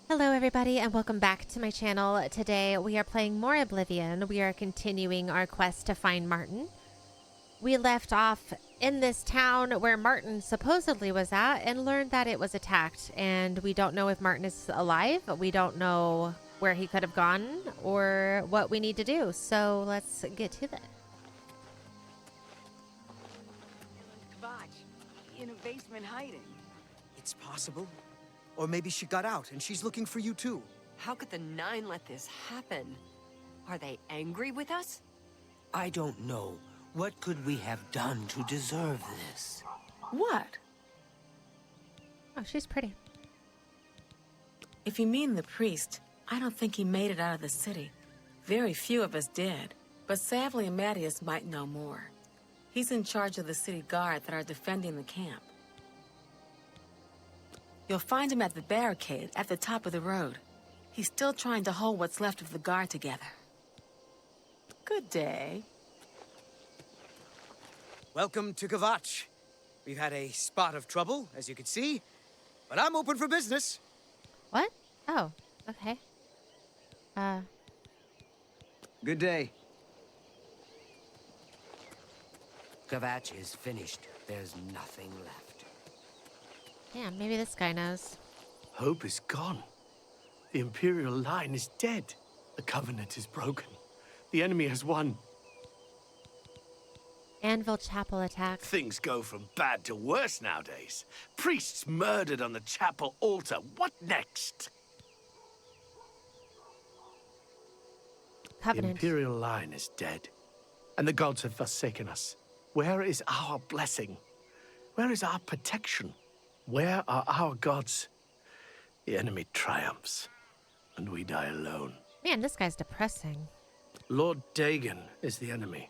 Hello everybody and welcome back to my channel. Today we are playing more Oblivion. We are continuing our quest to find Martin. We left off in this town where Martin supposedly was at and learned that it was attacked, and we don't know if Martin is alive. We don't know where he could have gone or what we need to do. So let's get to that. Kvatch, in a basement hiding. It's possible. Or maybe she got out and she's looking for you too. How could the Nine let this happen? Are they angry with us? I don't know. What could we have done to deserve this? What? Oh, she's pretty. If you mean the priest, I don't think he made it out of the city. Very few of us did, but Savly and Mattias might know more. He's in charge of the city guard that are defending the camp. You'll find him at the barricade at the top of the road. He's still trying to hold what's left of the guard together. Good day. Welcome to Kvatch. We've had a spot of trouble, as you can see, but I'm open for business. What? Oh, okay. Good day. Kvatch is finished. There's nothing left. Yeah, maybe this guy knows. Hope is gone. The Imperial line is dead. The Covenant is broken. The enemy has won. Anvil Chapel attack. Things go from bad to worse nowadays. Priests murdered on the chapel altar. What next? Covenant. The Imperial line is dead. And the gods have forsaken us. Where is our blessing? Where is our protection? Where are our gods? The enemy triumphs, and we die alone. Man, this guy's depressing. Lord Dagon is the enemy.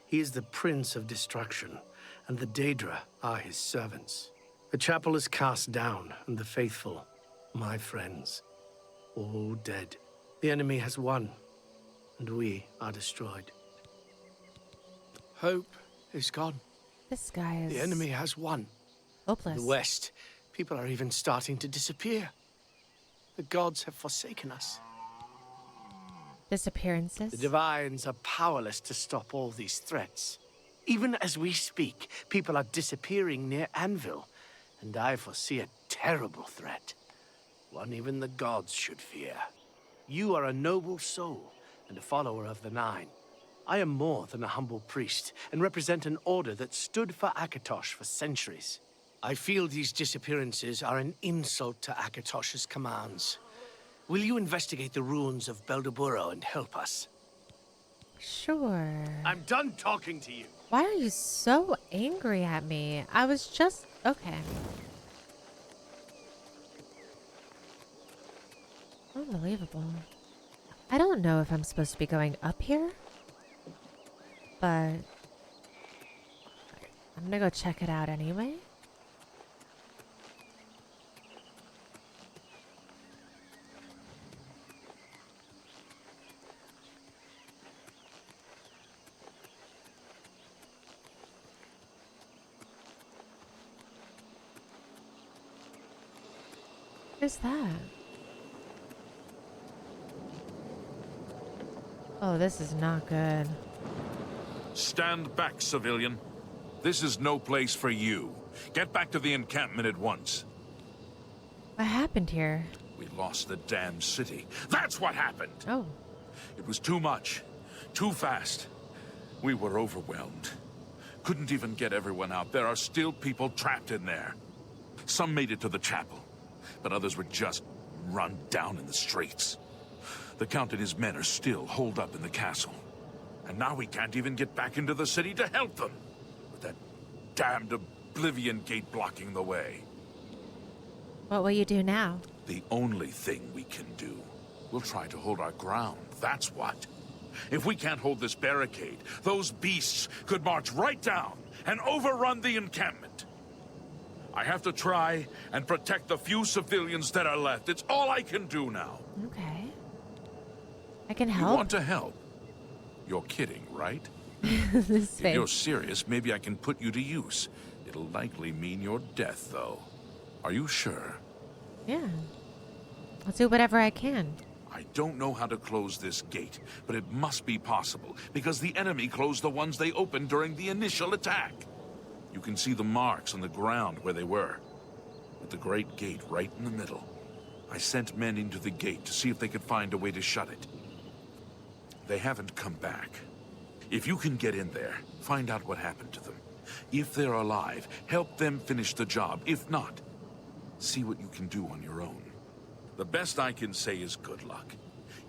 He is the prince of destruction, and the Daedra are his servants. The chapel is cast down, and the faithful, my friends, all dead. The enemy has won, and we are destroyed. Hope is gone. This guy is The enemy has won. hopeless. In the West, people are even starting to disappear. The gods have forsaken us. Disappearances. The Divines are powerless to stop all these threats. Even as we speak, people are disappearing near Anvil, and I foresee a terrible threat. One even the gods should fear. You are a noble soul and a follower of the Nine. I am more than a humble priest, and represent an order that stood for Akatosh for centuries. I feel these disappearances are an insult to Akatosh's commands. Will you investigate the ruins of Beldeburo and help us? Sure. I'm done talking to you. Why are you so angry at me? I was just... okay. Unbelievable. I don't know if I'm supposed to be going up here, but I'm gonna go check it out anyway. Who's that? Oh, this is not good. Stand back, civilian. This is no place for you. Get back to the encampment at once. What happened here? We lost the damn city. That's what happened! Oh, It was too much. Too fast. We were overwhelmed. Couldn't even get everyone out. There are still people trapped in there. Some made it to the chapel, but others were just run down in the streets. The Count and his men are still holed up in the castle. And now we can't even get back into the city to help them, with that damned Oblivion gate blocking the way. what will you do now? The only thing we can do. We'll try to hold our ground, that's what. If we can't hold this barricade, those beasts could march right down and overrun the encampment. I have to try and protect the few civilians that are left. It's all I can do now. Okay. I can You help. want to help? You're kidding, right? This If you're face. serious, maybe I can put you to use. It'll likely mean your death, though. Are you sure? Yeah. I'll do whatever I can. I don't know how to close this gate, but it must be possible, because the enemy closed the ones they opened during the initial attack. You can see the marks on the ground where they were, with the great gate right in the middle. I sent men into the gate to see if they could find a way to shut it. They haven't come back. If you can get in there, find out what happened to them. If they're alive, help them finish the job. If not, see what you can do on your own. The best I can say is good luck.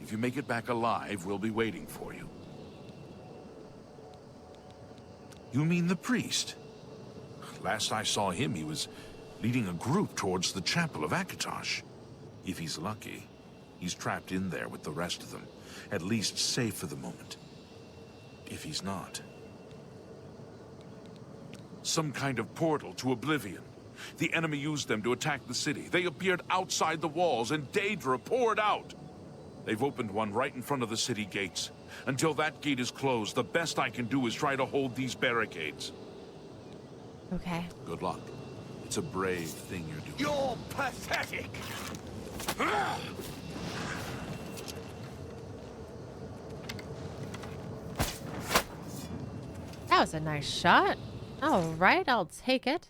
If you make it back alive, we'll be waiting for you. You mean the priest? Last I saw him, he was leading a group towards the chapel of Kvatch. If he's lucky, he's trapped in there with the rest of them, at least safe for the moment. If he's not... some kind of portal to Oblivion. The enemy used them to attack the city. They appeared outside the walls, and Daedra poured out. They've opened one right in front of the city gates. Until that gate is closed, the best I can do is try to hold these barricades. Okay. Good luck. It's a brave thing you're doing. You're pathetic! That was a nice shot. All right, I'll take it.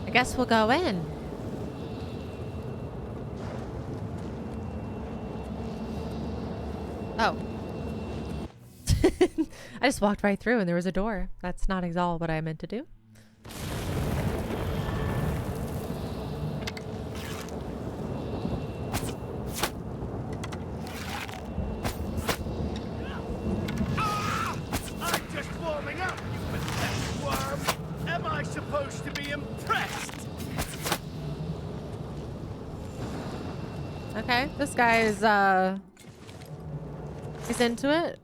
I guess we'll go in. Oh. I just walked right through and there was a door. That's not at all what I meant to do. I'm just warming up, you pathetic worm! Am I supposed to be impressed? Okay, this guy is he's into it.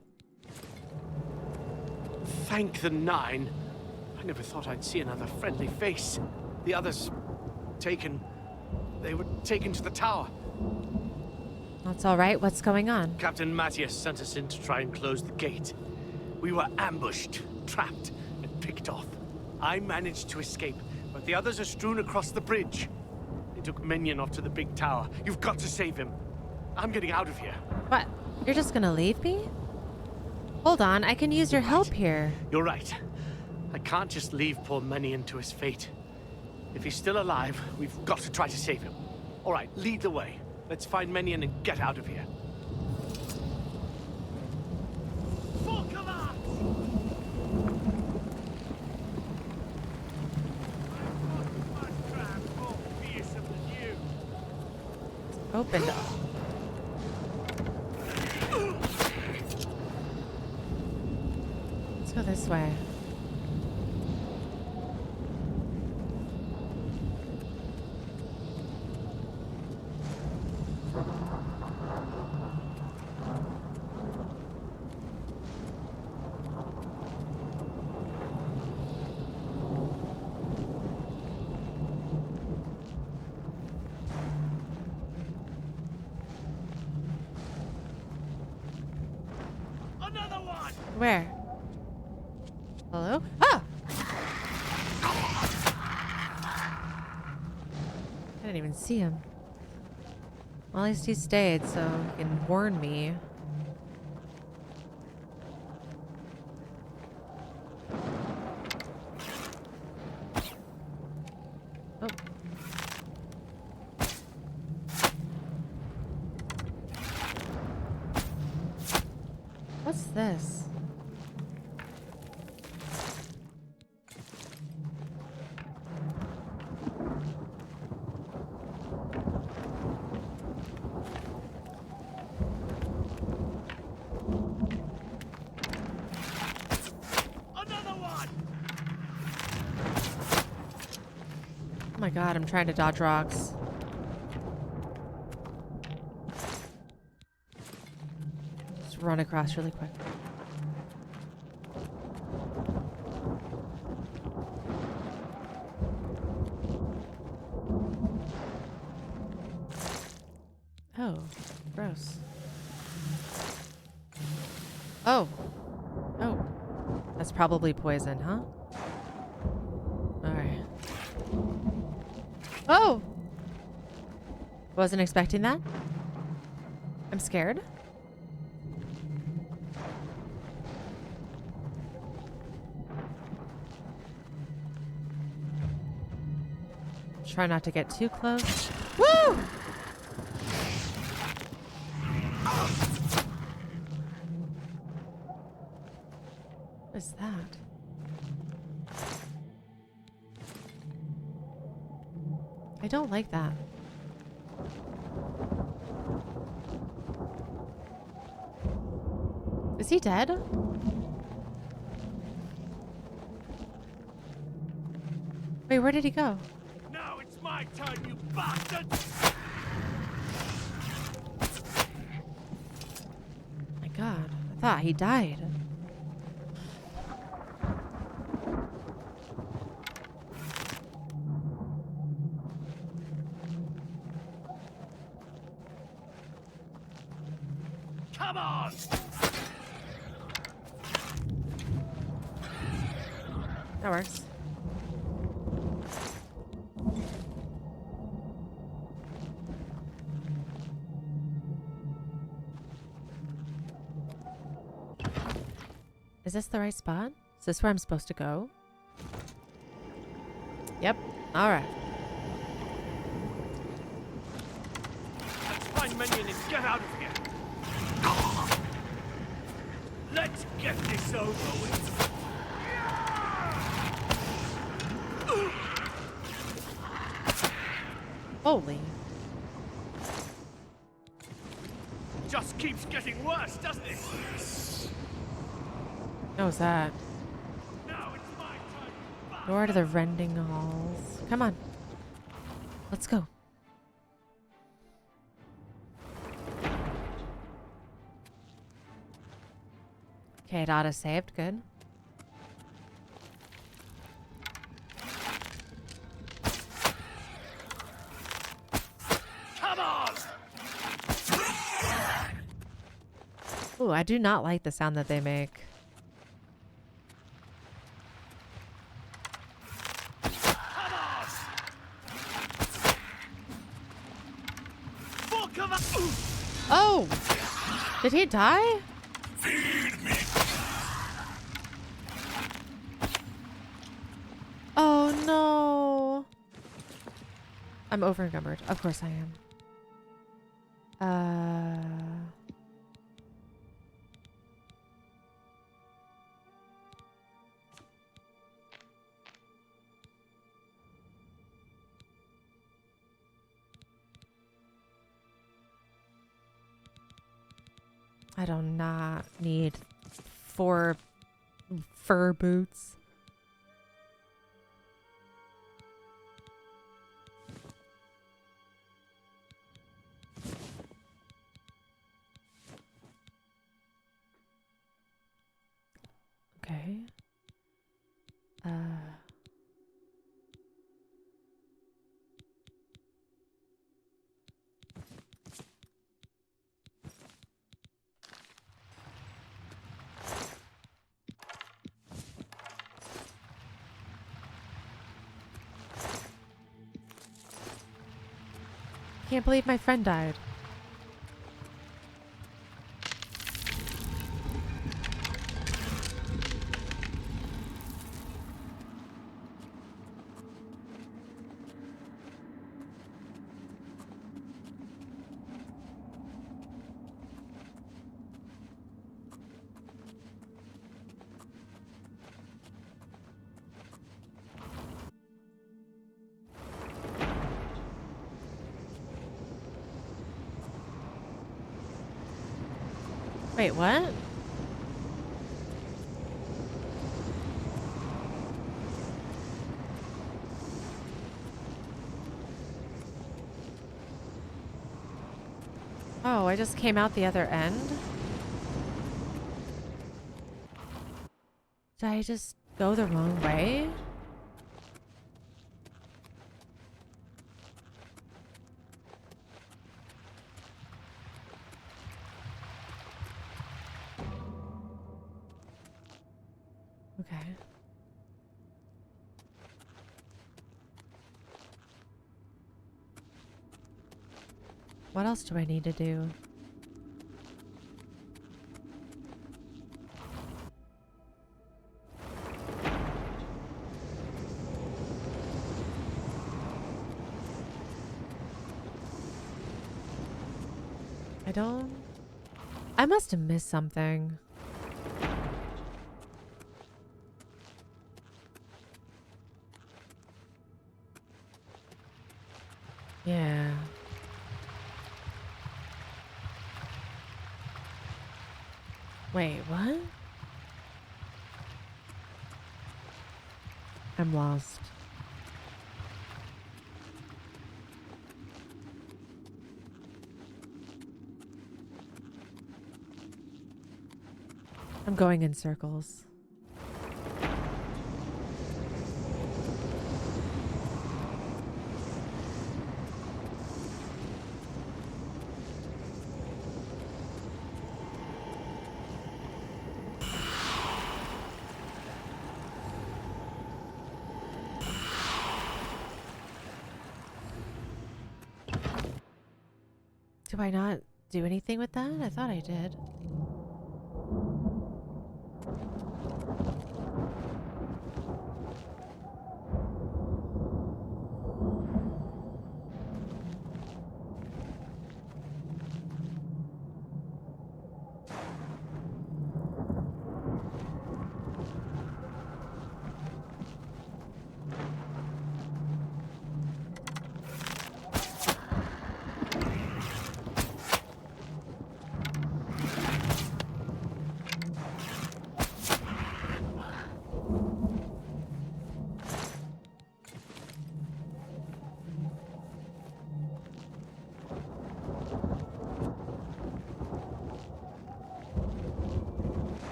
Thank the Nine. I never thought I'd see another friendly face. The others... taken... they were taken to the tower. That's all right. What's going on? Captain Matthias sent us in to try and close the gate. We were ambushed, trapped, and picked off. I managed to escape, but the others are strewn across the bridge. They took Minion off to the big tower. You've got to save him. I'm getting out of here. What? You're just gonna leave me? Hold on, I can use your help here. You're right. I can't just leave poor Minion to his fate. If he's still alive, we've got to try to save him. All right, lead the way. Let's find Minion and get out of here. Opened up. Let's go this way. Where? Hello? Ah! I didn't even see him. Well, at least he stayed, so he can warn me. Oh. What's this? Oh my god, I'm trying to dodge rocks. Just run across really quick. Oh, gross. Oh. Oh. That's probably poison, huh? Alright. Oh! Wasn't expecting that. I'm scared. Try not to get too close. Woo! What is that? I don't like that. Is he dead? Wait, where did he go? Now it's my turn, you bastard! My God, I thought he died. Come on! That works. Is this the right spot? Is this where I'm supposed to go? Yep. All right. Let's find Minion and get out of here! Let's get this over with! Holy. Just keeps getting worse, doesn't it? What was that? Now it's my turn. Door to the rending halls. Come on. Let's go. Okay, it auto-saved. Good. Come on! Ooh, I do not like the sound that they make. Oh! Did he die? Feed me. Oh no. I'm over encumbered. Of course I am. I do not need 4 fur boots. Okay. Can't believe my friend died. Wait, what? Oh, I just came out the other end? Did I just go the wrong way? What else do I need to do? I must have missed something. Yeah. Wait, what? I'm lost. I'm going in circles. Do I not do anything with that? I thought I did.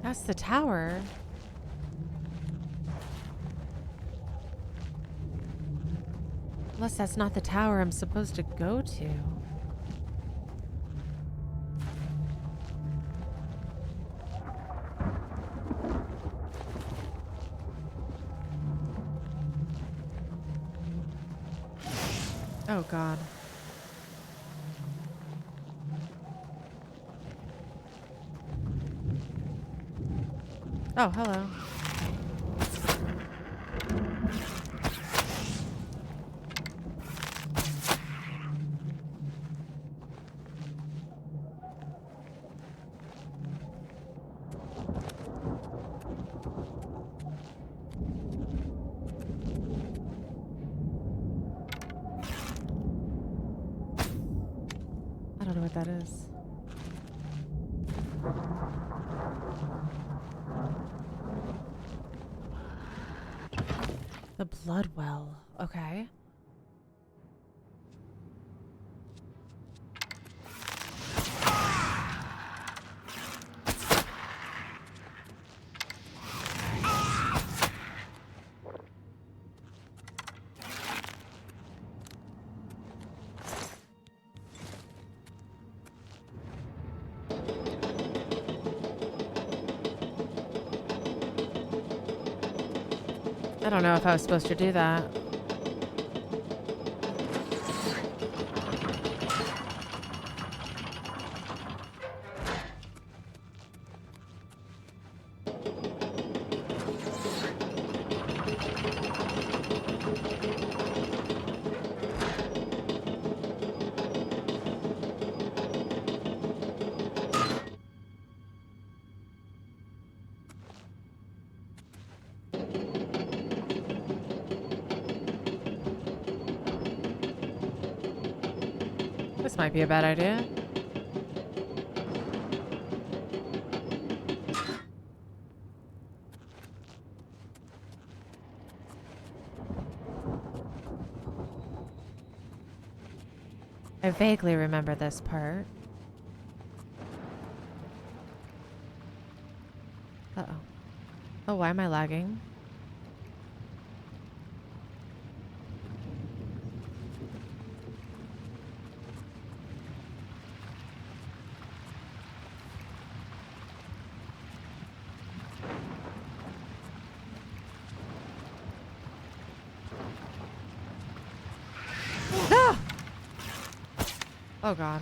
That's the tower. Unless that's not the tower I'm supposed to go to. Oh, God. Oh, hello. I don't know what that is. The blood well. Okay. I don't know if I was supposed to do that. This might be a bad idea. I vaguely remember this part. Uh-oh. Oh, why am I lagging? No! Oh god.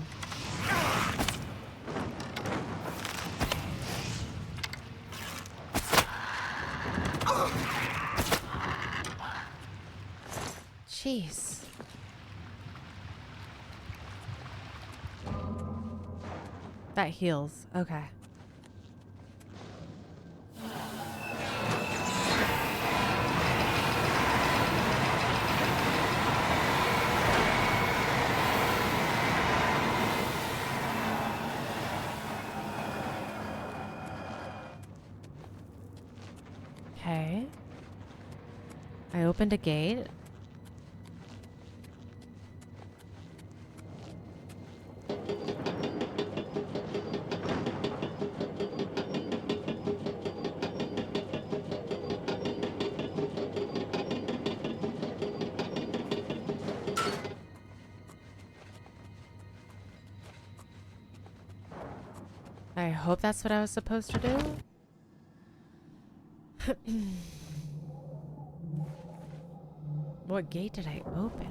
Jeez. That heals. Okay. Okay. I opened a gate. I hope that's what I was supposed to do. What gate did I open?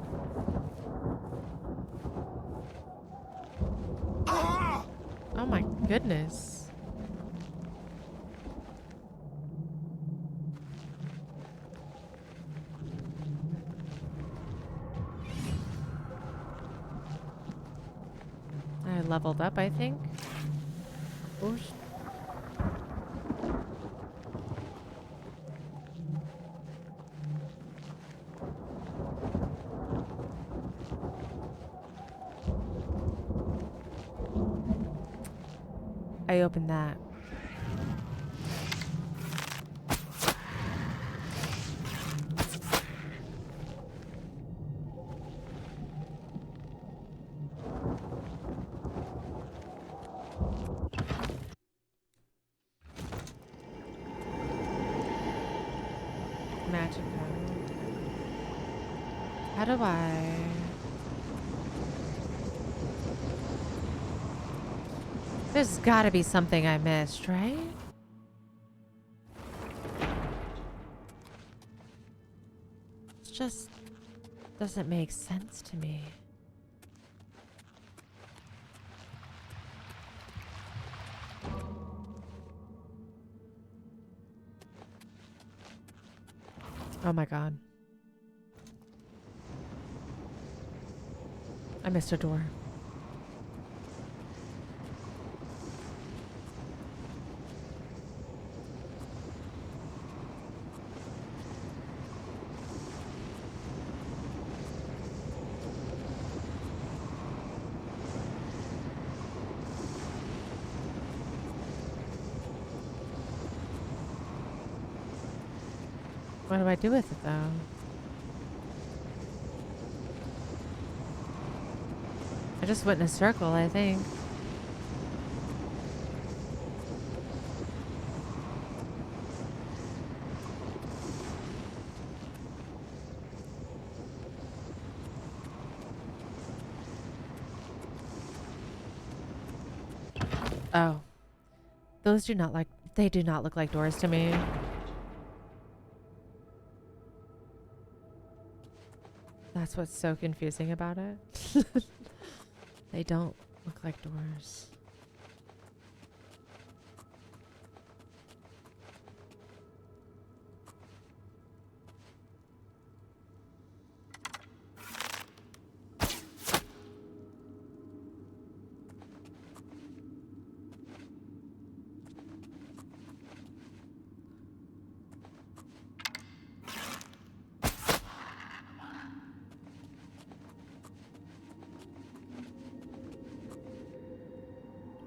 Oh my goodness. I leveled up, I think. Oosh. I opened that. Magic card. How do I... There's gotta be something I missed, right? It just doesn't make sense to me. Oh my god. I missed a door. What do I do with it, though? I just went in a circle, I think. Oh. Those do not they do not look like doors to me. That's what's so confusing about it. They don't look like doors.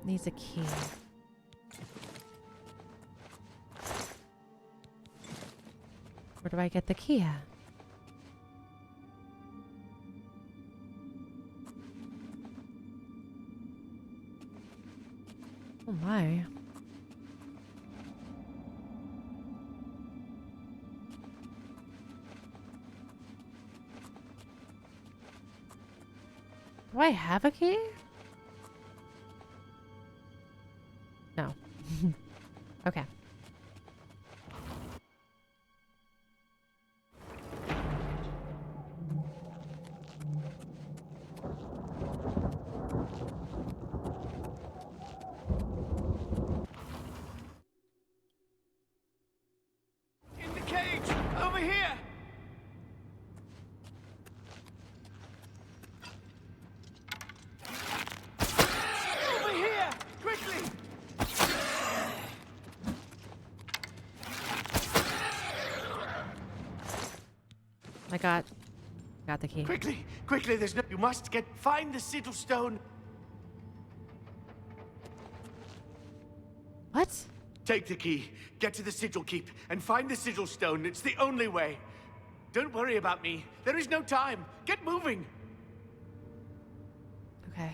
Needs a key. Where do I get the key at? Oh my. Do I have a key? No. Okay. I got the key. Quickly, quickly, there's no... You must find the sigil stone. What? Take the key, get to the sigil keep, and find the sigil stone. It's the only way. Don't worry about me. There is no time. Get moving. Okay.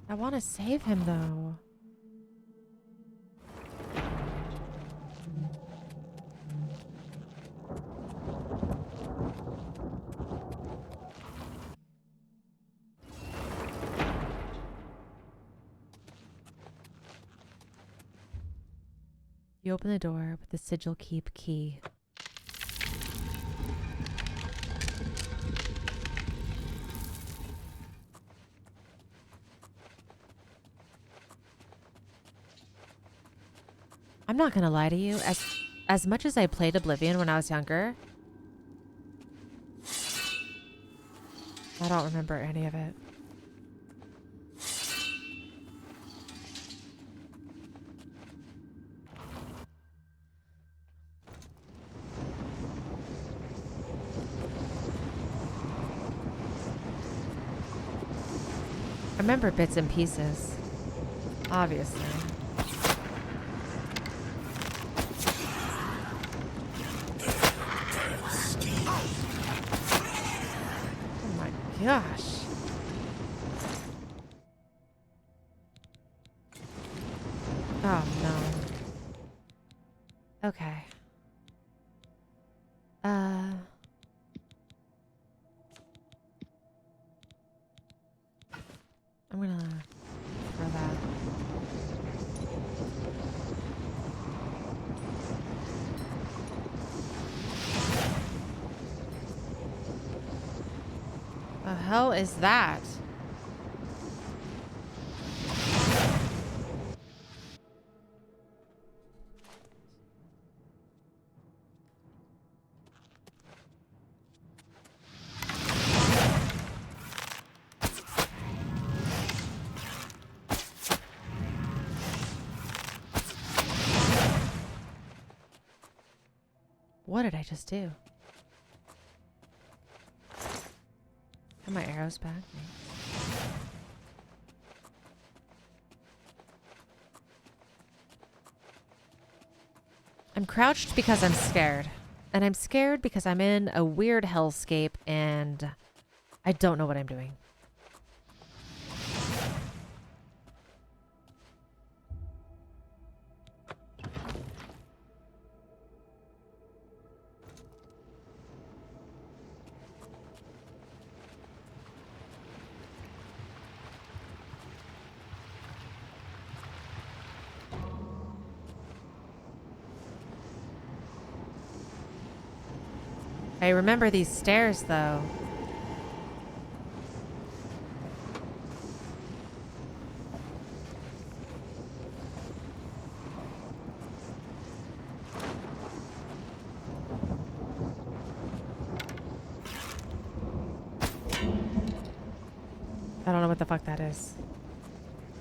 I want to save him, though. You open the door with the sigil keep key. I'm not gonna lie to you, as much as I played Oblivion when I was younger, I don't remember any of it. I remember bits and pieces, obviously. Oh my gosh. Oh no. Okay. I'm gonna throw that. The hell is that? What did I just do? Are my arrows back? I'm crouched because I'm scared. And I'm scared because I'm in a weird hellscape and I don't know what I'm doing. I remember these stairs, though. I don't know what the fuck that is.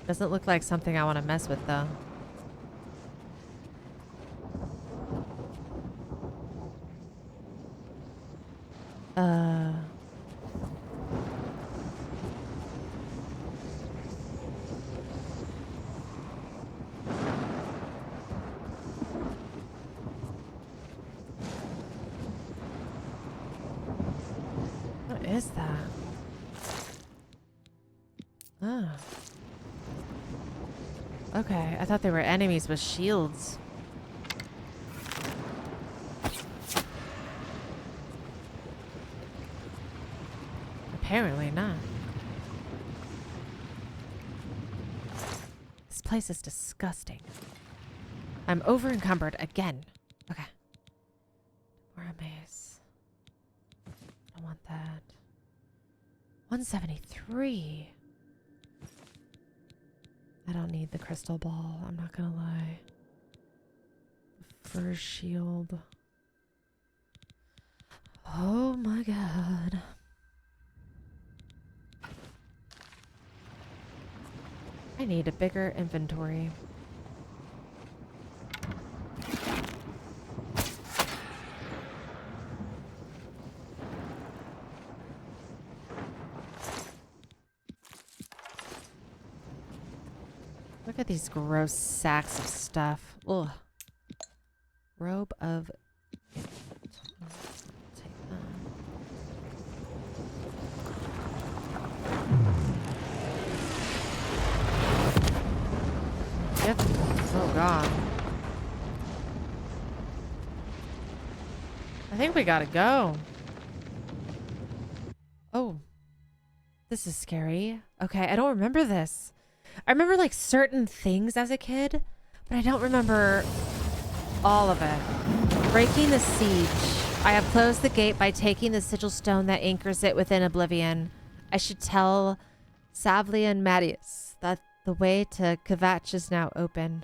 Doesn't look like something I want to mess with, though. What is that? Oh. Okay, I thought they were enemies with shields. Apparently not. This place is disgusting. I'm over encumbered again. Okay. More maze. I want that. 173. I don't need the crystal ball. I'm not gonna lie. The fur shield. Oh my god. I need a bigger inventory. Look at these gross sacks of stuff. Ugh. Robe of... Take that. Yep. Oh god. I think we gotta go. Oh. This is scary. Okay, I don't remember this. I remember like certain things as a kid, but I don't remember all of it. Breaking the siege. I have closed the gate by taking the sigil stone that anchors it within Oblivion. I should tell Savli and Mattias that the way to Kvatch is now open.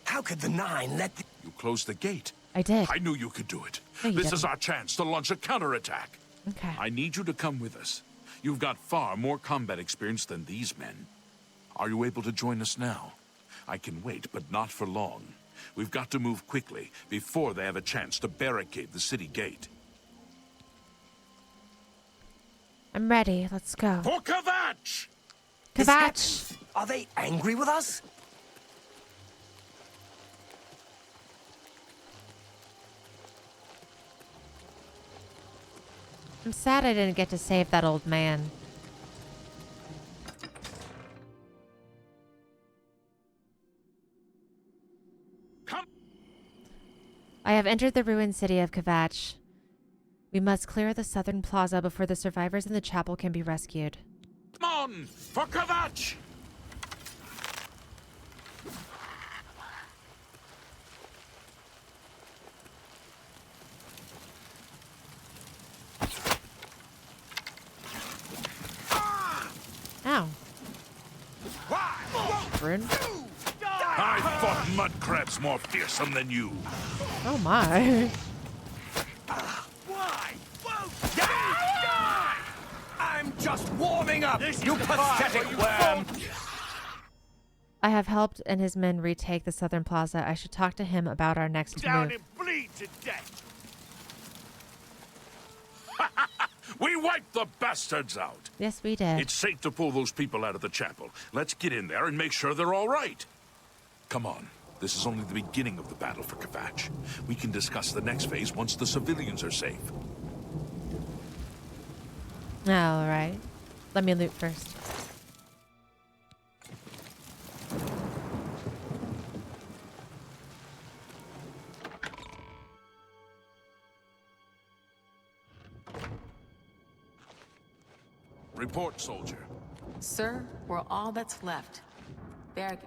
How could the Nine let the... You closed the gate. I did. I knew you could do it. No, you This didn't. is our chance to launch a counterattack. Okay. I need you to come with us. You've got far more combat experience than these men. Are you able to join us now? I can wait, but not for long. We've got to move quickly before they have a chance to barricade the city gate. I'm ready. Let's go. For Kvatch! Kvatch! Are they angry with us? I'm sad I didn't get to save that old man. Come! I have entered the ruined city of Kvatch. We must clear the southern plaza before the survivors in the chapel can be rescued. Come on! For Kvatch! Ow. Rune. I fought mud crabs more fearsome than you. Oh my. Why? I'm just warming up, you pathetic worm! I have helped and his men retake the southern plaza. I should talk to him about our next move. And bleed to death. We wiped the bastards out. Yes, we did. It's safe to pull those people out of the chapel. Let's get in there and make sure they're all right. Come on. This is only the beginning of the battle for Kvatch. We can discuss the next phase once the civilians are safe. All right. Let me loot first. Report, soldier. Sir, we're all that's left.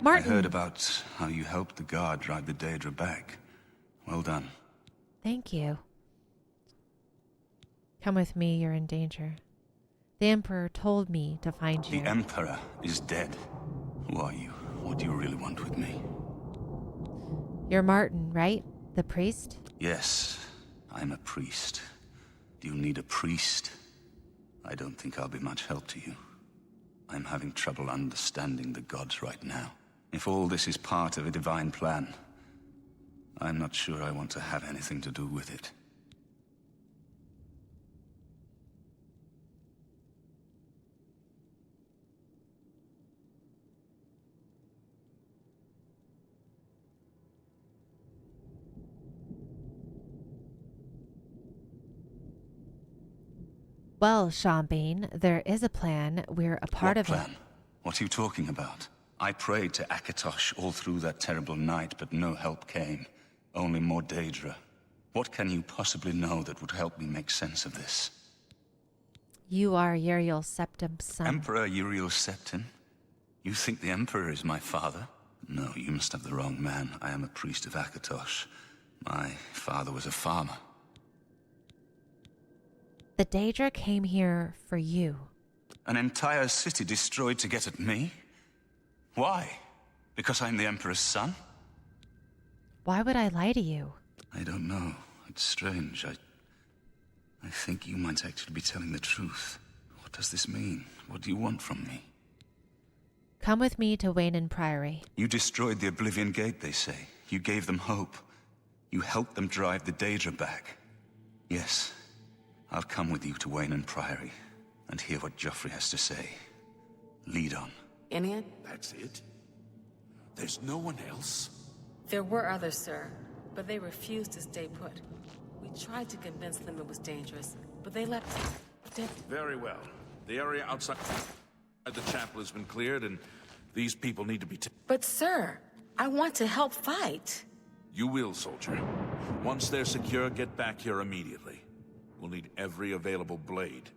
Martin. I heard about how you helped the guard drive the Daedra back. Well done. Thank you. Come with me, you're in danger. The Emperor told me to find you. The Emperor is dead. Who are you? What do you really want with me? You're Martin, right? The priest? Yes, I'm a priest. Do you need a priest? I don't think I'll be much help to you. I'm having trouble understanding the gods right now. If all this is part of a divine plan, I'm not sure I want to have anything to do with it. Well, Shambane, there is a plan. We're a part of What plan? it. What are you talking about? I prayed to Kvatch all through that terrible night, but no help came. Only more Daedra. What can you possibly know that would help me make sense of this? You are Uriel Septim's son. Emperor Uriel Septim? You think the Emperor is my father? No, you must have the wrong man. I am a priest of Kvatch. My father was a farmer. The Daedra came here for you. An entire city destroyed to get at me? Why? Because I'm the Emperor's son? Why would I lie to you? I don't know. It's strange. I think you might actually be telling the truth. What does this mean? What do you want from me? Come with me to Wayne Priory. You destroyed the Oblivion Gate, they say. You gave them hope. You helped them drive the Daedra back. Yes, I'll come with you to Wayne Priory and hear what Joffrey has to say. Lead on. Inian? That's it? There's no one else? There were others, sir, but they refused to stay put. We tried to convince them it was dangerous, but they left. Very well. The area outside the chapel has been cleared, and these people need to be But sir, I want to help fight. You will, soldier. Once they're secure, get back here immediately. We'll need every available blade,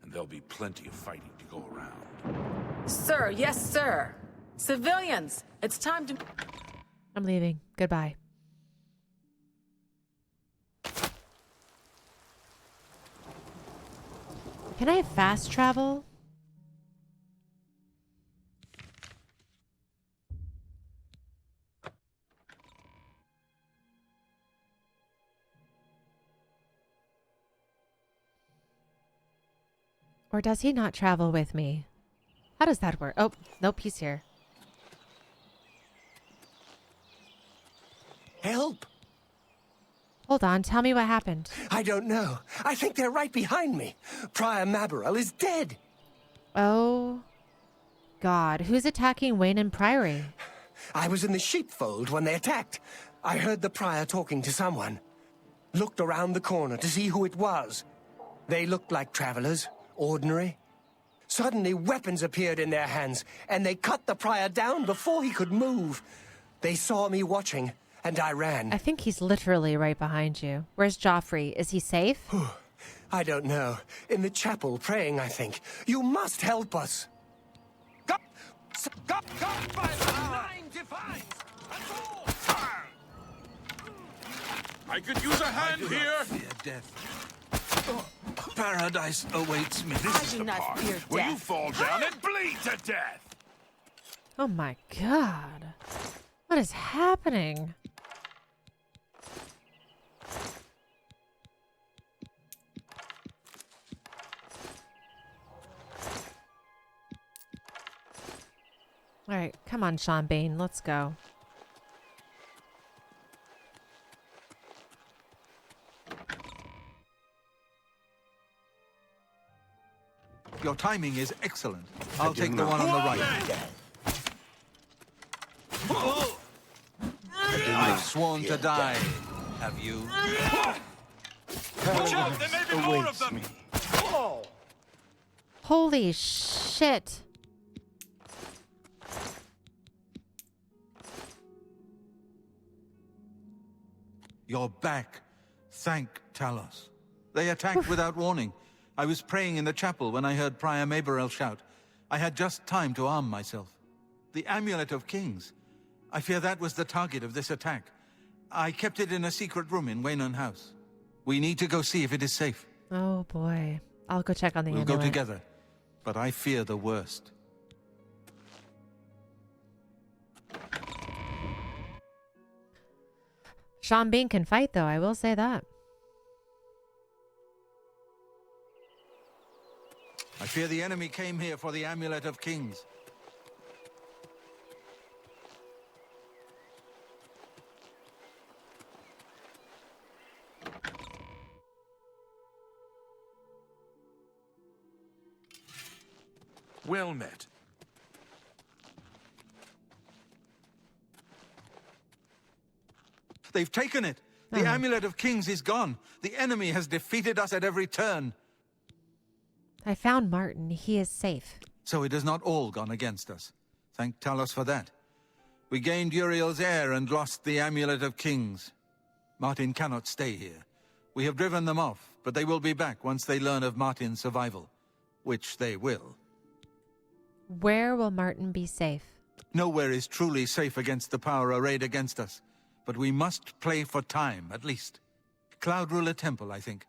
and there'll be plenty of fighting to go around. Sir, yes, sir. Civilians, it's time to... I'm leaving. Goodbye. Can I fast travel? Or does he not travel with me? How does that work? Oh, nope, he's here. Help! Hold on, tell me what happened. I don't know. I think they're right behind me. Prior Maberel is dead. Oh, God. Who's attacking Wayne and Priory? I was in the sheepfold when they attacked. I heard the prior talking to someone. Looked around the corner to see who it was. They looked like travelers, ordinary. Suddenly, weapons appeared in their hands, and they cut the prior down before he could move. They saw me watching, and I ran. I think he's literally right behind you. Where's Joffrey? Is he safe? I don't know. In the chapel, praying, I think. You must help us. Go! Go! Go! Nine defines! I could use a hand here! Fear death. Paradise awaits me. This is the part where you fall down and bleed to death! Oh my God. What is happening? All right, come on, Sean Bain, let's go. Your timing is excellent. I'll take the one on the right. I've sworn to die. Have you? Watch out! There may be more of them! Holy shit. You're back. Thank Talos. They attacked without warning. I was praying in the chapel when I heard Prior Maberel shout. I had just time to arm myself. The Amulet of Kings. I fear that was the target of this attack. I kept it in a secret room in Waynon House. We need to go see if it is safe. Oh boy. I'll go check on the We'll amulet. go together, but I fear the worst. Sean Bean can fight, though. I will say that. I fear the enemy came here for the Amulet of Kings. Well met. They've taken it. The Amulet of Kings is gone. The enemy has defeated us at every turn. I found Martin. He is safe. So it has not all gone against us. Thank Talos for that. We gained Uriel's heir and lost the Amulet of Kings. Martin cannot stay here. We have driven them off, but they will be back once they learn of Martin's survival. Which they will. Where will Martin be safe? Nowhere is truly safe against the power arrayed against us. But we must play for time, at least. Cloud Ruler Temple, I think.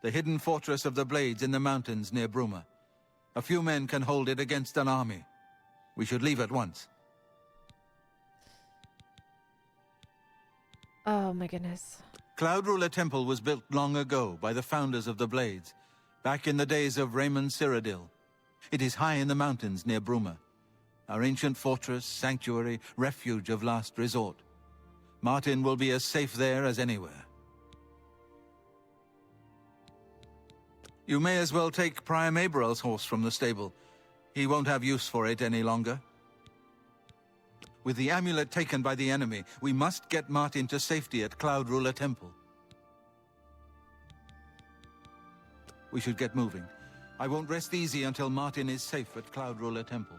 The hidden fortress of the Blades in the mountains near Bruma. A few men can hold it against an army. We should leave at once. Oh my goodness. Cloud Ruler Temple was built long ago by the founders of the Blades, back in the days of Raymond Cyrodiil. It is high in the mountains near Bruma. Our ancient fortress, sanctuary, refuge of last resort. Martin will be as safe there as anywhere. You may as well take Prior Maberel's horse from the stable. He won't have use for it any longer. With the amulet taken by the enemy, we must get Martin to safety at Cloud Ruler Temple. We should get moving. I won't rest easy until Martin is safe at Cloud Ruler Temple.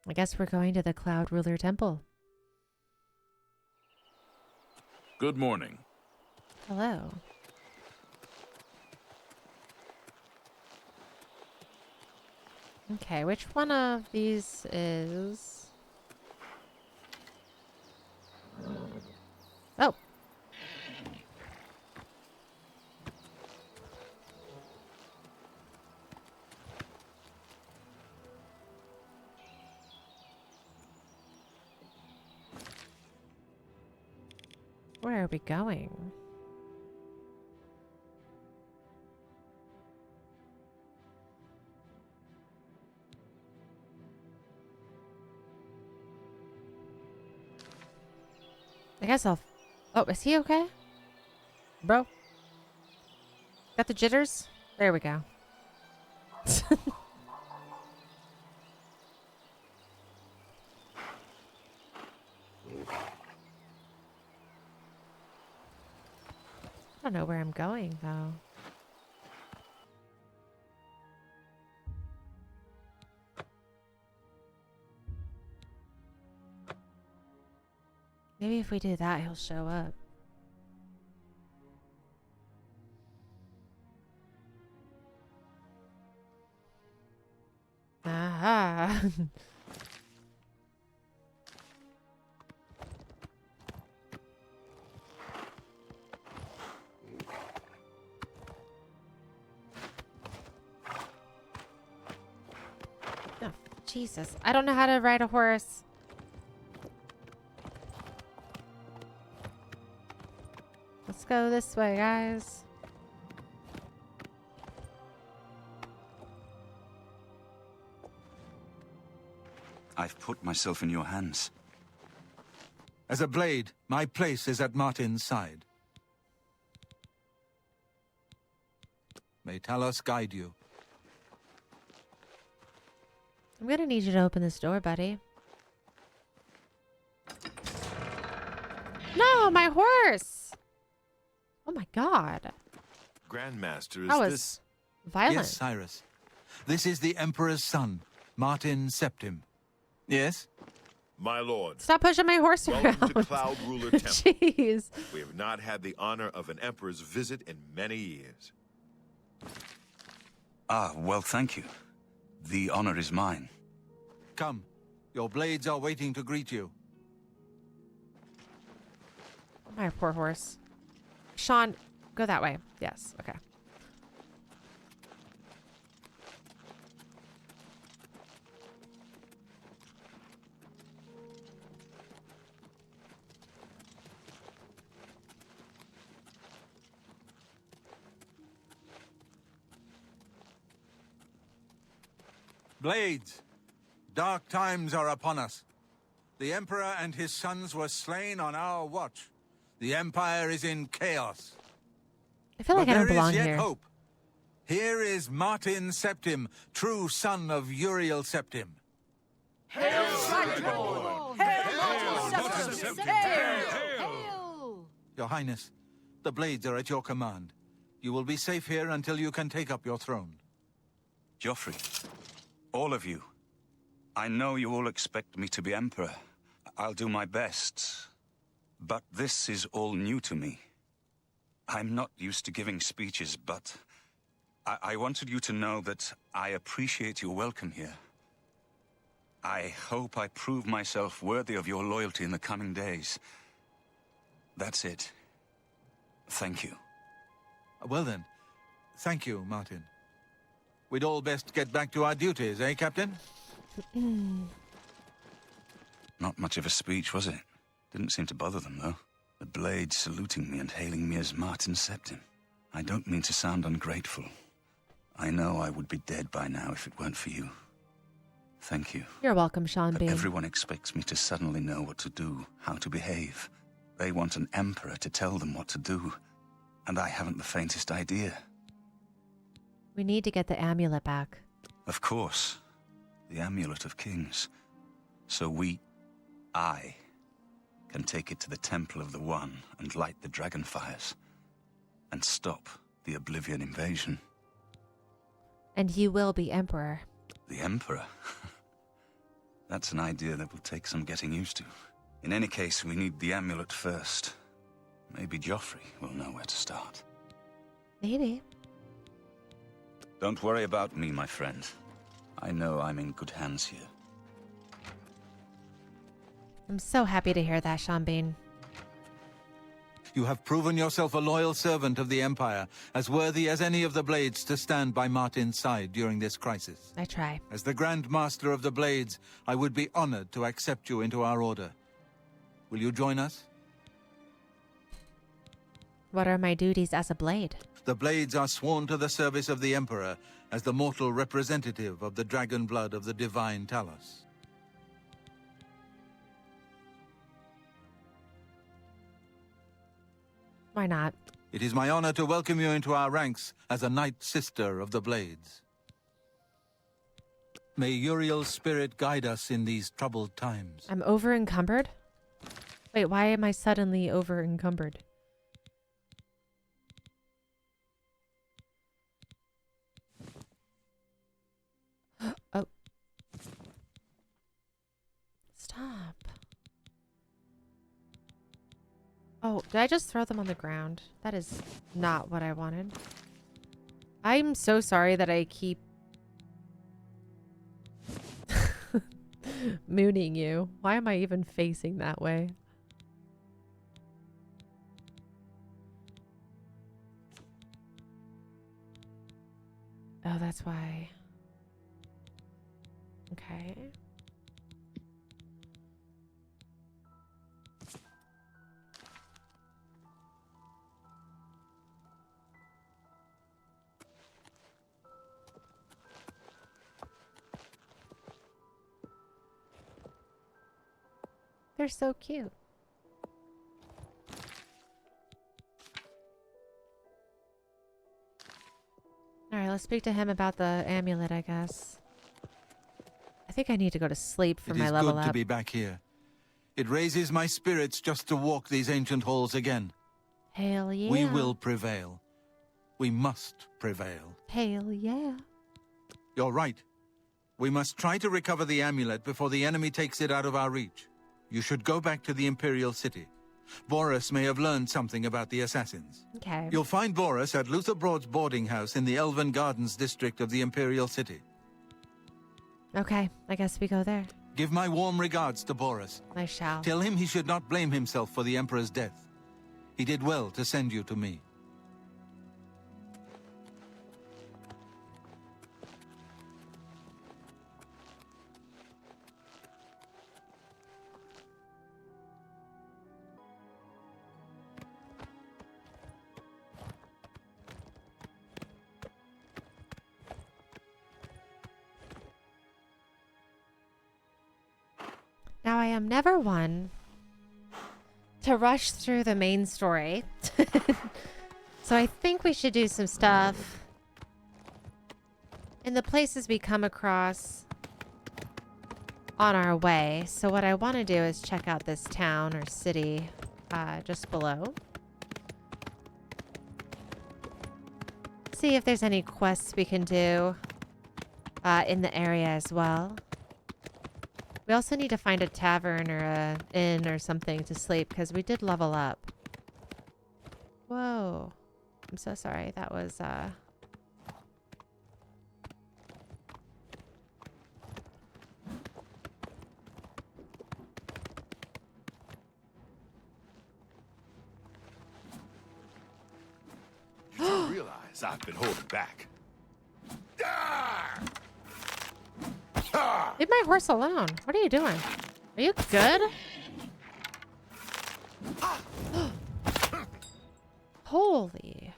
I guess we're going to the Cloud Ruler Temple. Good morning. Hello. Okay, which one of these is... Oh. Where are we going? I guess I'll... Oh, is he okay? Bro? Got the jitters? There we go. I don't know where I'm going, though. Maybe if we do that, he'll show up. Aha! Oh, Jesus. I don't know how to ride a horse. Let's go this way, guys. I've put myself in your hands. As a blade, my place is at Martin's side. May Talos guide you. I'm gonna need you to open this door, buddy. No, my horse! Oh my god. Grandmaster, is That was this... violent. Yes, Cyrus. This is the Emperor's son, Martin Septim. Yes? My lord. Stop pushing my horse around. Welcome to Cloud Ruler Temple. Jeez. We have not had the honor of an emperor's visit in many years. Ah, well, thank you. The honor is mine. Come. Your blades are waiting to greet you. My poor horse. Sean, go that way. Yes, okay. Blades, dark times are upon us. The Emperor and his sons were slain on our watch. The Empire is in chaos. I feel like I don't belong here. There is here. yet hope. Here is Martin Septim, true son of Uriel Septim. Your Highness, the blades are at your command. You will be safe here until you can take up your throne. Joffrey, all of you. I know you all expect me to be Emperor. I'll do my best. But this is all new to me. I'm not used to giving speeches, but I wanted you to know that I appreciate your welcome here. I hope I prove myself worthy of your loyalty in the coming days. That's it. Thank you. Well then, thank you, Martin. We'd all best get back to our duties, eh, Captain? Not much of a speech, was it? Didn't seem to bother them, though. The blade saluting me and hailing me as Martin Septim. I don't mean to sound ungrateful. I know I would be dead by now if it weren't for you. Thank you. You're welcome, Sean But Bean. everyone expects me to suddenly know what to do, how to behave. They want an emperor to tell them what to do, and I haven't the faintest idea. We need to get the amulet back. Of course. The Amulet of Kings. So I, can take it to the Temple of the One and light the dragon fires. And stop the Oblivion invasion. And you will be emperor. The Emperor? That's an idea that will take some getting used to. In any case, we need the amulet first. Maybe Joffrey will know where to start. Maybe. Don't worry about me, my friend. I know I'm in good hands here. I'm so happy to hear that, Sean Bean. You have proven yourself a loyal servant of the Empire, as worthy as any of the Blades to stand by Martin's side during this crisis. I try. As the Grand Master of the Blades, I would be honored to accept you into our order. Will you join us? What are my duties as a blade? The Blades are sworn to the service of the Emperor as the mortal representative of the dragon blood of the divine Talos. Why not? It is my honor to welcome you into our ranks as a Knight Sister of the Blades. May Uriel's spirit guide us in these troubled times. I'm over-encumbered? Wait, why am I suddenly over-encumbered? Oh. Stop. Oh, did I just throw them on the ground? That is not what I wanted. I'm so sorry that I keep mooning you. Why am I even facing that way? Oh, that's why. Okay. They're so cute. Alright, let's speak to him about the amulet, I guess. I think I need to go to sleep for my level up. It is good to be back here. It raises my spirits just to walk these ancient halls again. Hail yeah. We will prevail. We must prevail. Hail yeah. You're right. We must try to recover the amulet before the enemy takes it out of our reach. You should go back to the Imperial City. Boris may have learned something about the assassins. Okay. You'll find Boris at Luther Broad's boarding house in the Elven Gardens district of the Imperial City. Okay, I guess we go there. Give my warm regards to Boris. I shall. Tell him he should not blame himself for the Emperor's death. He did well to send you to me. Now, I am never one to rush through the main story. So I think we should do some stuff in the places we come across on our way. So what I want to do is check out this town or city just below. See if there's any quests we can do in the area as well. We also need to find a tavern or a inn or something to sleep because we did level up. Whoa. I'm so sorry. That was, You do realize I've been holding back. leave my horse alone. What are you doing? Are you good? Holy.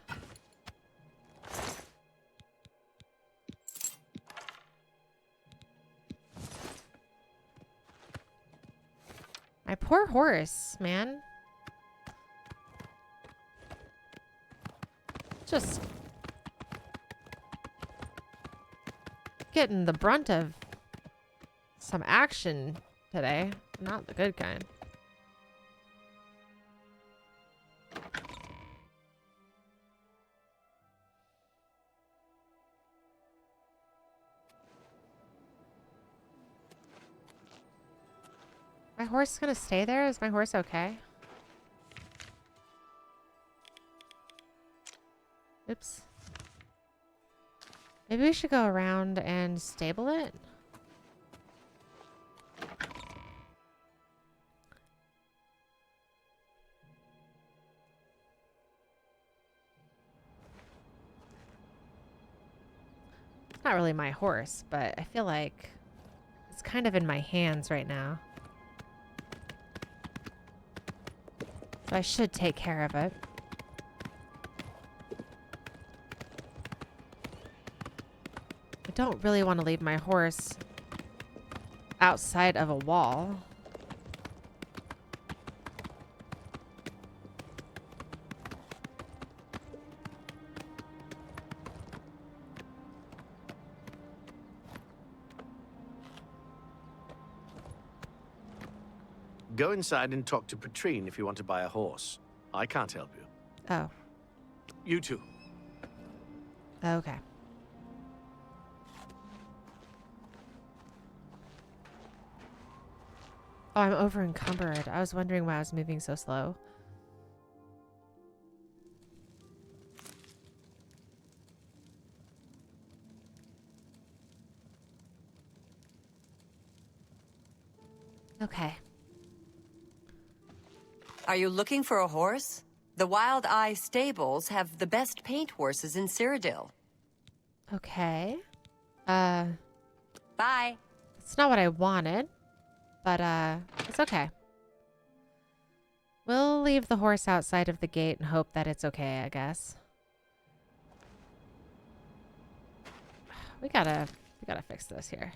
poor horse, man. Just getting the brunt of some action today. Not the good kind. My horse is gonna stay there? Is my horse okay? Oops. Maybe we should go around and stable it. It's not really my horse, but I feel like it's kind of in my hands right now. So I should take care of it. I don't really want to leave my horse outside of a wall. Go inside and talk to Petrine if you want to buy a horse. I can't help you. Oh, You too. okay. Oh, I'm over encumbered. I was wondering why I was moving so slow. Okay. Are you looking for a horse? The Wild Eye Stables have the best paint horses in Cyrodiil. Okay. Bye. It's not what I wanted, but it's okay. We'll leave the horse outside of the gate and hope that it's okay, I guess. We gotta fix this here.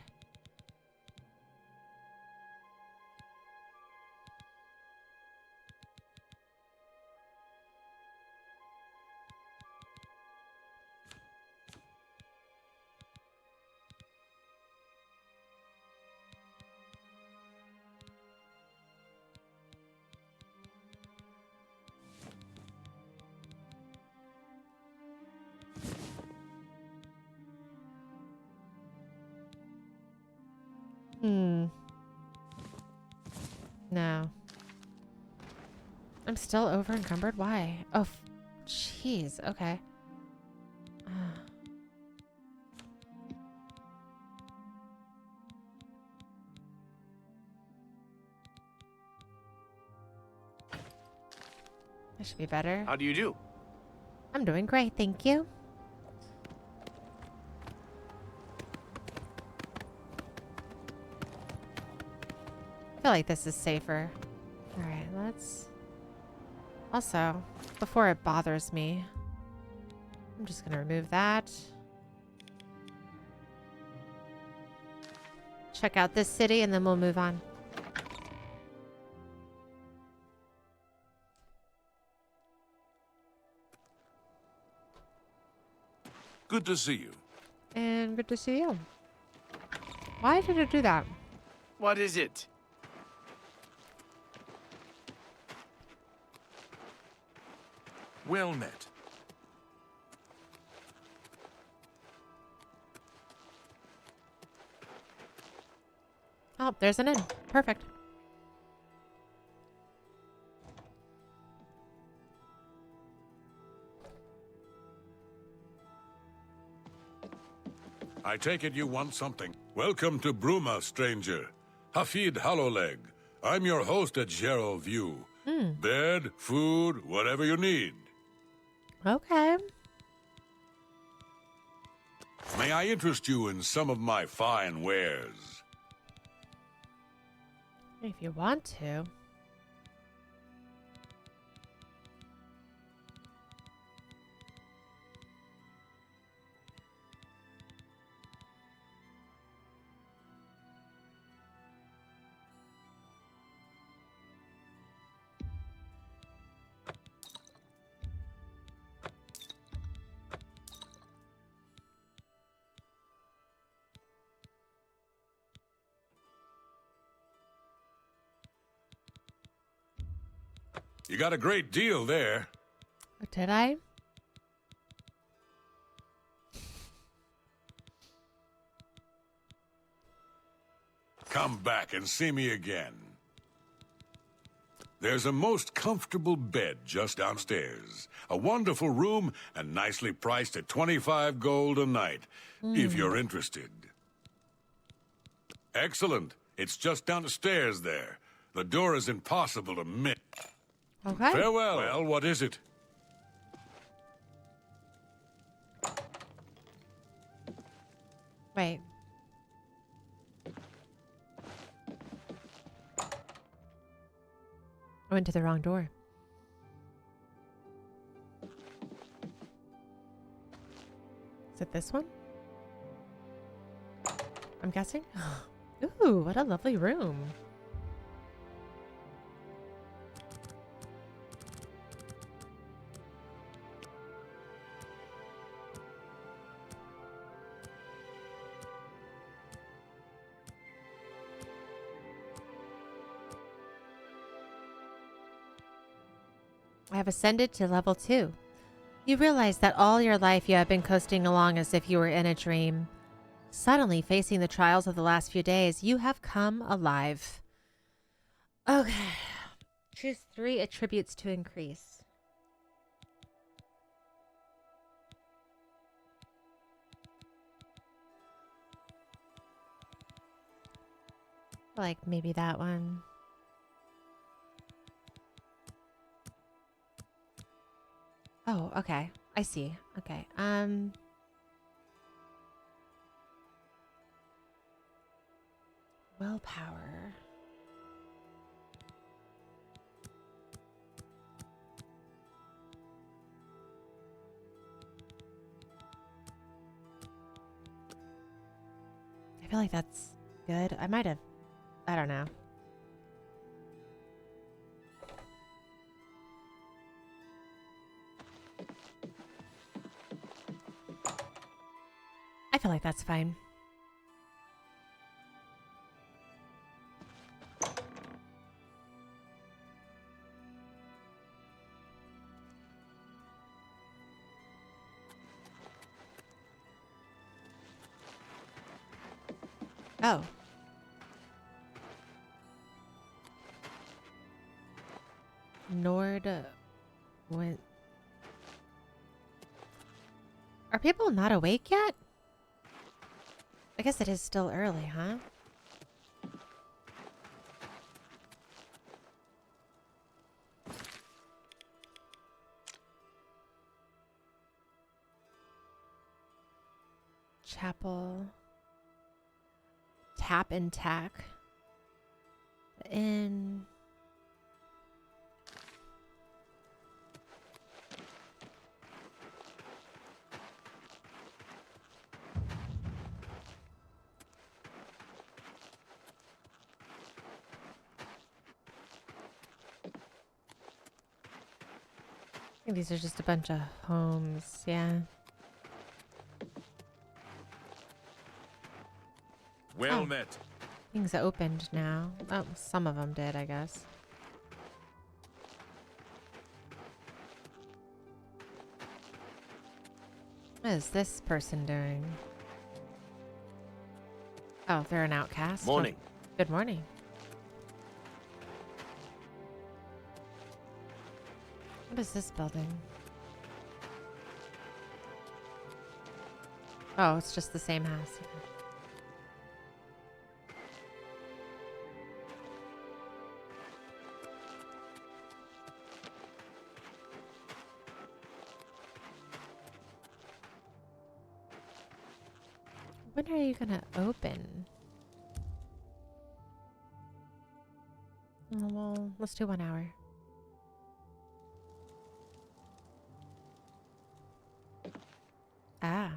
No. I'm still over encumbered? Why? Oh, jeez. Okay. That should be better. How do you do? I'm doing great, thank you. I feel like this is safer. All right, let's... Also, before it bothers me, I'm just gonna remove that. Check out this city and then we'll move on. Good to see you. And good to see you. Why did it do that? What is it? Well met. Oh, there's an inn. Perfect. I take it you want something. Welcome to Bruma, stranger. Hafid Hollowleg. I'm your host at Gerald View. Bed, food, whatever you need. Okay. May I interest you in some of my fine wares? If you want to. You got a great deal there. Did I? Come back and see me again. There's a most comfortable bed just downstairs. A wonderful room and nicely priced at 25 gold a night, if you're interested. Excellent. It's just down the stairs there. The door is impossible to miss. Okay. Farewell. Well, what is it? Wait. I went to the wrong door. Is it this one? I'm guessing. Ooh, what a lovely room. I have ascended to level 2. You realize that all your life you have been coasting along as if you were in a dream. Suddenly, facing the trials of the last few days, you have come alive. Okay. Choose 3 attributes to increase. Like maybe that one. Oh, okay. I see. Okay. Willpower. I feel like that's good. I might have. I don't know. I feel like that's fine. Oh. Nord went. Are people not awake yet? I guess it is still early, huh? Chapel. Tap and tack. The inn. I think these are just a bunch of homes, yeah. Well met. Things opened now. Oh, some of them did, I guess. What is this person doing? Oh, they're an outcast. Morning. Oh, good morning. What is this building? Oh, it's just the same house. When are you gonna open? Oh, well, let's do 1 hour. Ah.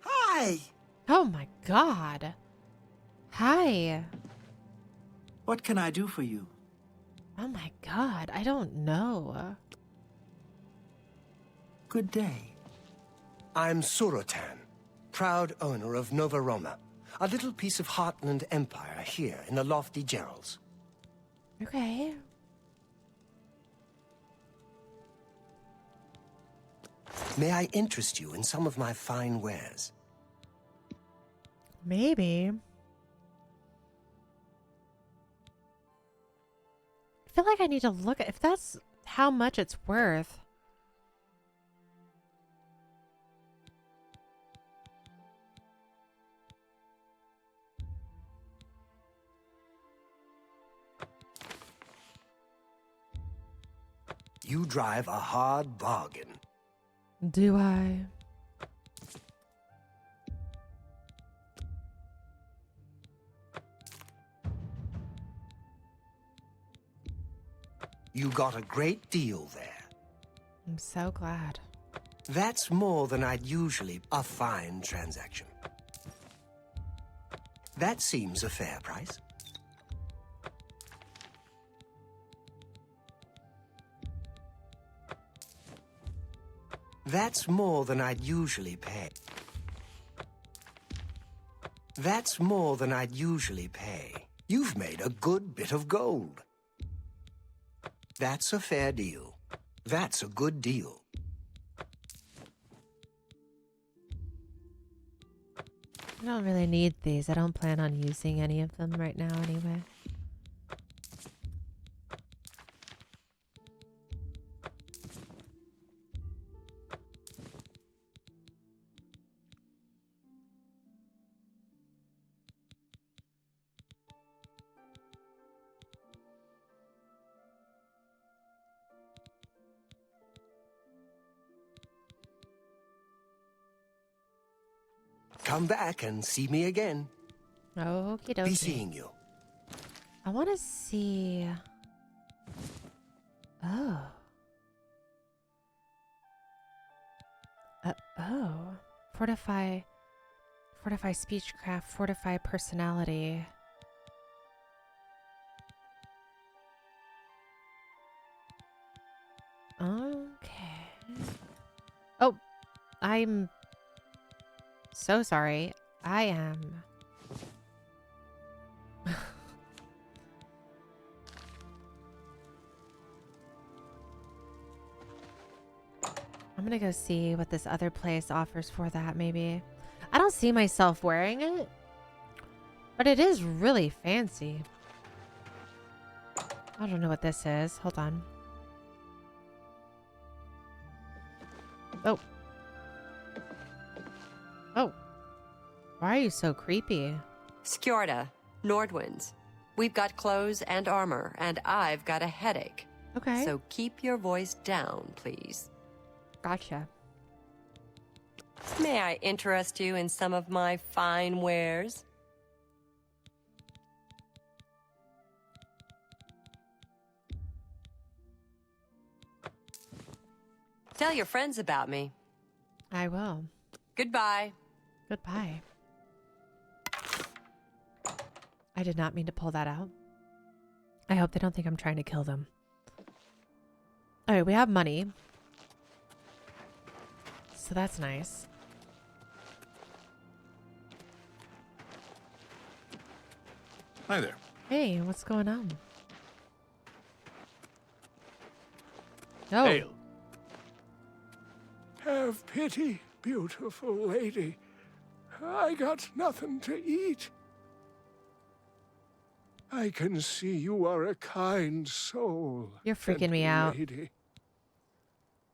Hi! Oh my god. Hi. What can I do for you? Oh my god, I don't know. Good day. I'm Surotan, proud owner of Nova Roma. A little piece of Heartland Empire here in the lofty Gerals. Okay. May I interest you in some of my fine wares? Maybe. I feel like I need to look at if that's how much it's worth. You drive a hard bargain. Do I? You got a great deal there. I'm so glad. That's more than I'd usually... A fine transaction. That seems a fair price. That's more than I'd usually pay. That's more than I'd usually pay. You've made a good bit of gold. That's a fair deal. That's a good deal. I don't really need these. I don't plan on using any of them right now anyway. Come back and see me again. Okie dokie. Be seeing you. I want to see. Oh. Oh. Fortify speechcraft, fortify personality. Okay. Oh, I'm so sorry. I am. I'm gonna go see what this other place offers for that, maybe. I don't see myself wearing it, but it is really fancy. I don't know what this is. Hold on. Oh. Oh. Why are you so creepy? Skjorda, Nordwinds. We've got clothes and armor, and I've got a headache. Okay. So keep your voice down, please. Gotcha. May I interest you in some of my fine wares? Tell your friends about me. I will. Goodbye. Goodbye. I did not mean to pull that out. I hope they don't think I'm trying to kill them. All right, we have money. So that's nice. Hi there. Hey, what's going on? Oh. Hail. Have pity, beautiful lady. I got nothing to eat. I can see you are a kind soul. You're freaking me gentle out. lady.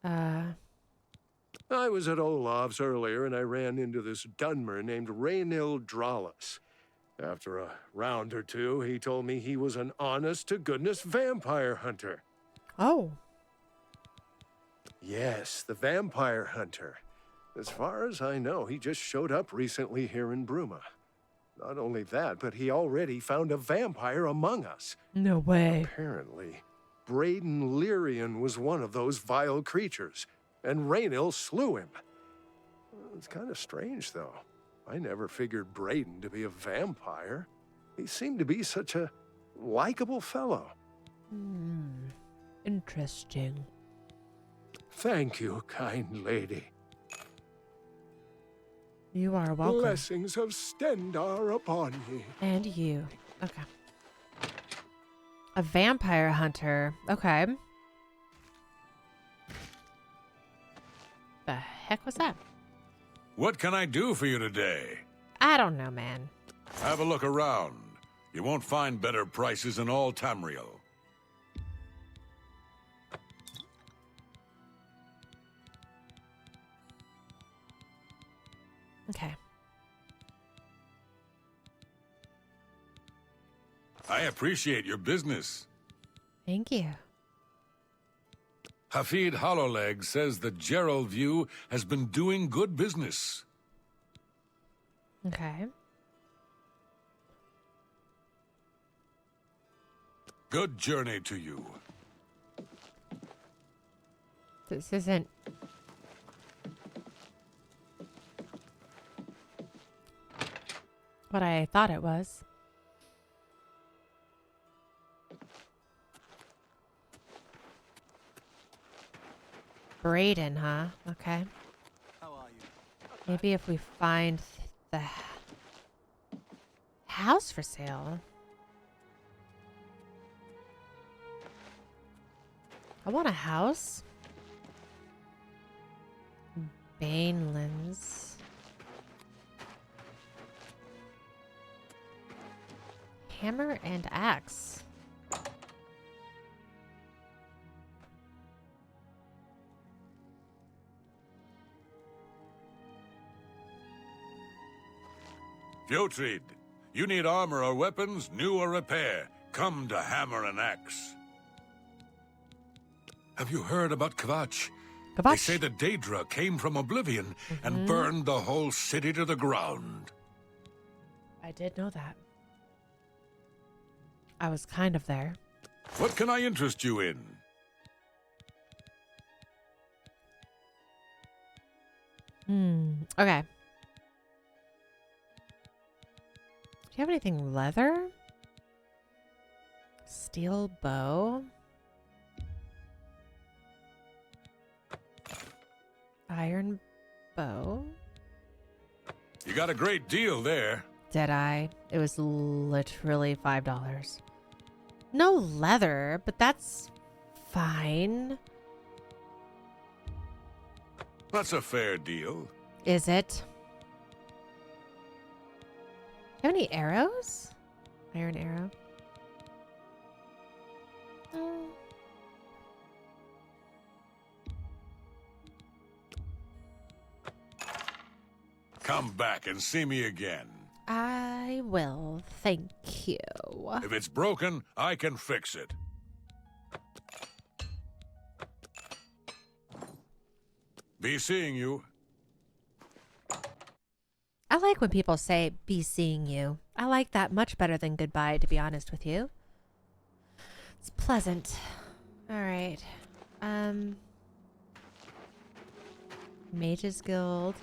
I was at Olav's earlier, and I ran into this Dunmer named Raynil Dralas. After a round or two, he told me he was an honest-to-goodness vampire hunter. Oh. Yes, the vampire hunter. As far as I know, he just showed up recently here in Bruma. Not only that, but he already found a vampire among us. No way. Apparently, Braden Lyrian was one of those vile creatures, and Raynil slew him. It's kind of strange, though. I never figured Braden to be a vampire. He seemed to be such a likable fellow. Interesting. Thank you, kind lady. You are welcome. Blessings of Stendar upon ye. And you. Okay. A vampire hunter. Okay. The heck was that? What can I do for you today? I don't know, man. Have a look around. You won't find better prices in all Tamriel. Okay. I appreciate your business. Thank you. Hafid Hollowleg says that Gerald View has been doing good business. Okay. Good journey to you. This isn't... what I thought it was. Braden, huh? Okay. Maybe if we find the house for sale. I want a house. Banelands. Hammer and axe. Fjotrid, you need armor or weapons, new or repair. Come to Hammer and Axe. Have you heard about Kvatch? Kvatch? They say the Daedra came from Oblivion and burned the whole city to the ground. I did know that. I was kind of there. What can I interest you in? Okay. Do you have anything leather? Steel bow? Iron bow? You got a great deal there. Did I? It was literally $5. No leather, but that's fine. That's a fair deal. Is it? Do you have any arrows? Iron arrow. Come back and see me again. I will, thank you. If it's broken, I can fix it. Be seeing you. I like when people say, be seeing you. I like that much better than goodbye, to be honest with you. It's pleasant. All right. Mages Guild.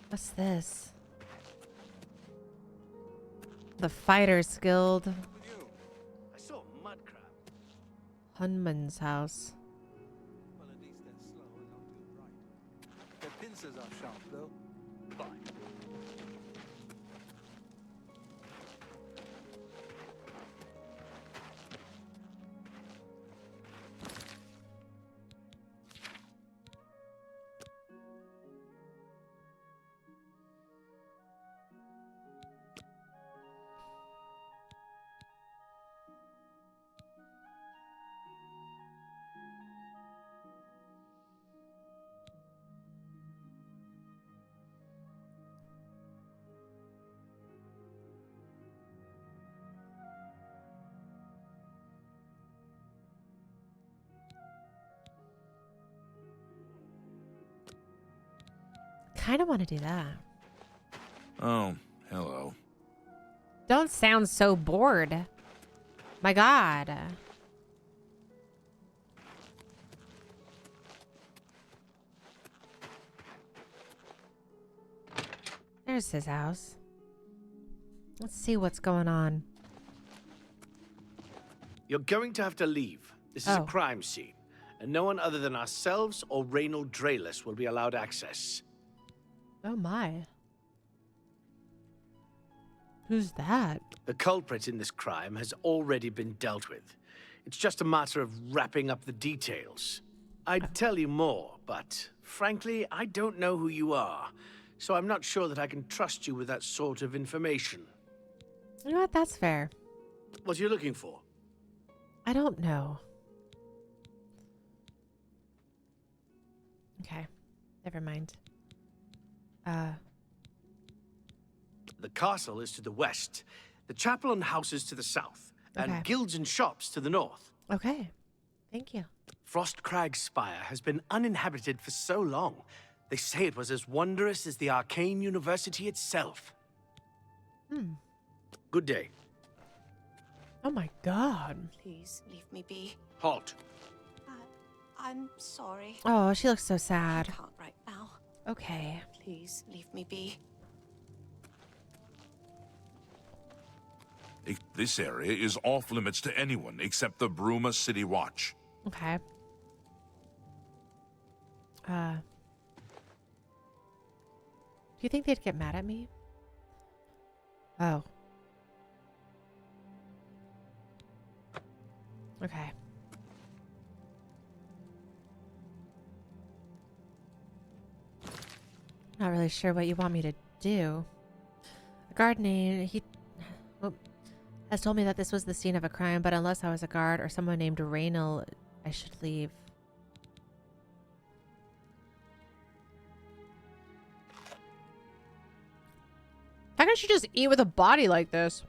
What's this? The Fighters Guild. I saw a mud crab. Hunman's house. Well, at least they're slow and not too bright. Their pincers are sharp, though. Fine. Kind of want to do that. Oh, hello. Don't sound so bored. My God. There's his house. Let's see what's going on. You're going to have to leave. This is a crime scene, and no one other than ourselves or Reynold Draelus will be allowed access. Oh my. Who's that? The culprit in this crime has already been dealt with. It's just a matter of wrapping up the details. I'd tell you more, but frankly, I don't know who you are, so I'm not sure that I can trust you with that sort of information. You know what? That's fair. What are you looking for? I don't know. Okay. Never mind. The castle is to the west, the chapel and houses to the south, Okay. and guilds and shops to the north. Okay. Thank you. Frost Crag Spire has been uninhabited for so long. They say it was as wondrous as the arcane university itself. Good day. Oh my god. Please leave me be. Halt. I'm sorry. Oh, she looks so sad. I can't right now. Okay. Please leave me be. This area is off limits to anyone except the Bruma City Watch. Okay. Do you think they'd get mad at me? Oh. Okay. Not really sure what you want me to do. The guard named has told me that this was the scene of a crime, but unless I was a guard or someone named Raynal, I should leave. How can she just eat with a body like this?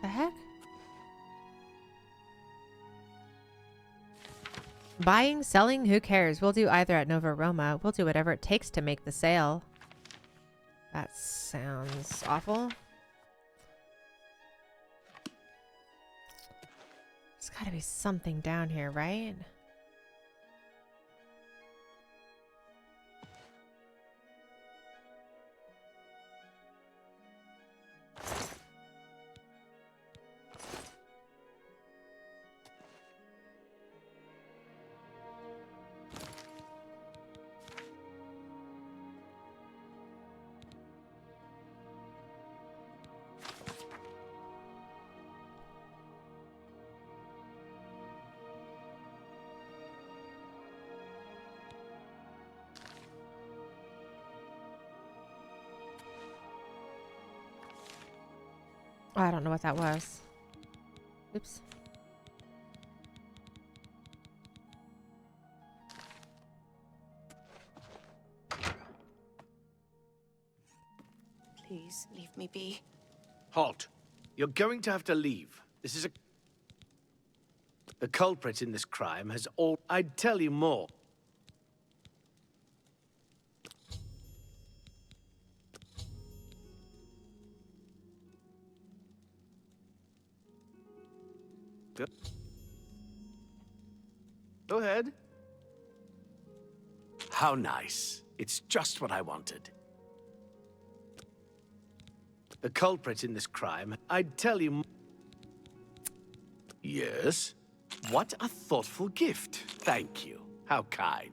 The heck? Buying, selling, who cares? We'll do either at Nova Roma. We'll do whatever it takes to make the sale. That sounds awful. There's gotta be something down here, right? Oh, I don't know what that was. Oops. Please leave me be. Halt. You're going to have to leave. This is a... The culprit in this crime has all... I'd tell you more. Go ahead. How nice. It's just what I wanted. The culprit in this crime, I'd tell you... Yes? What a thoughtful gift. Thank you. How kind.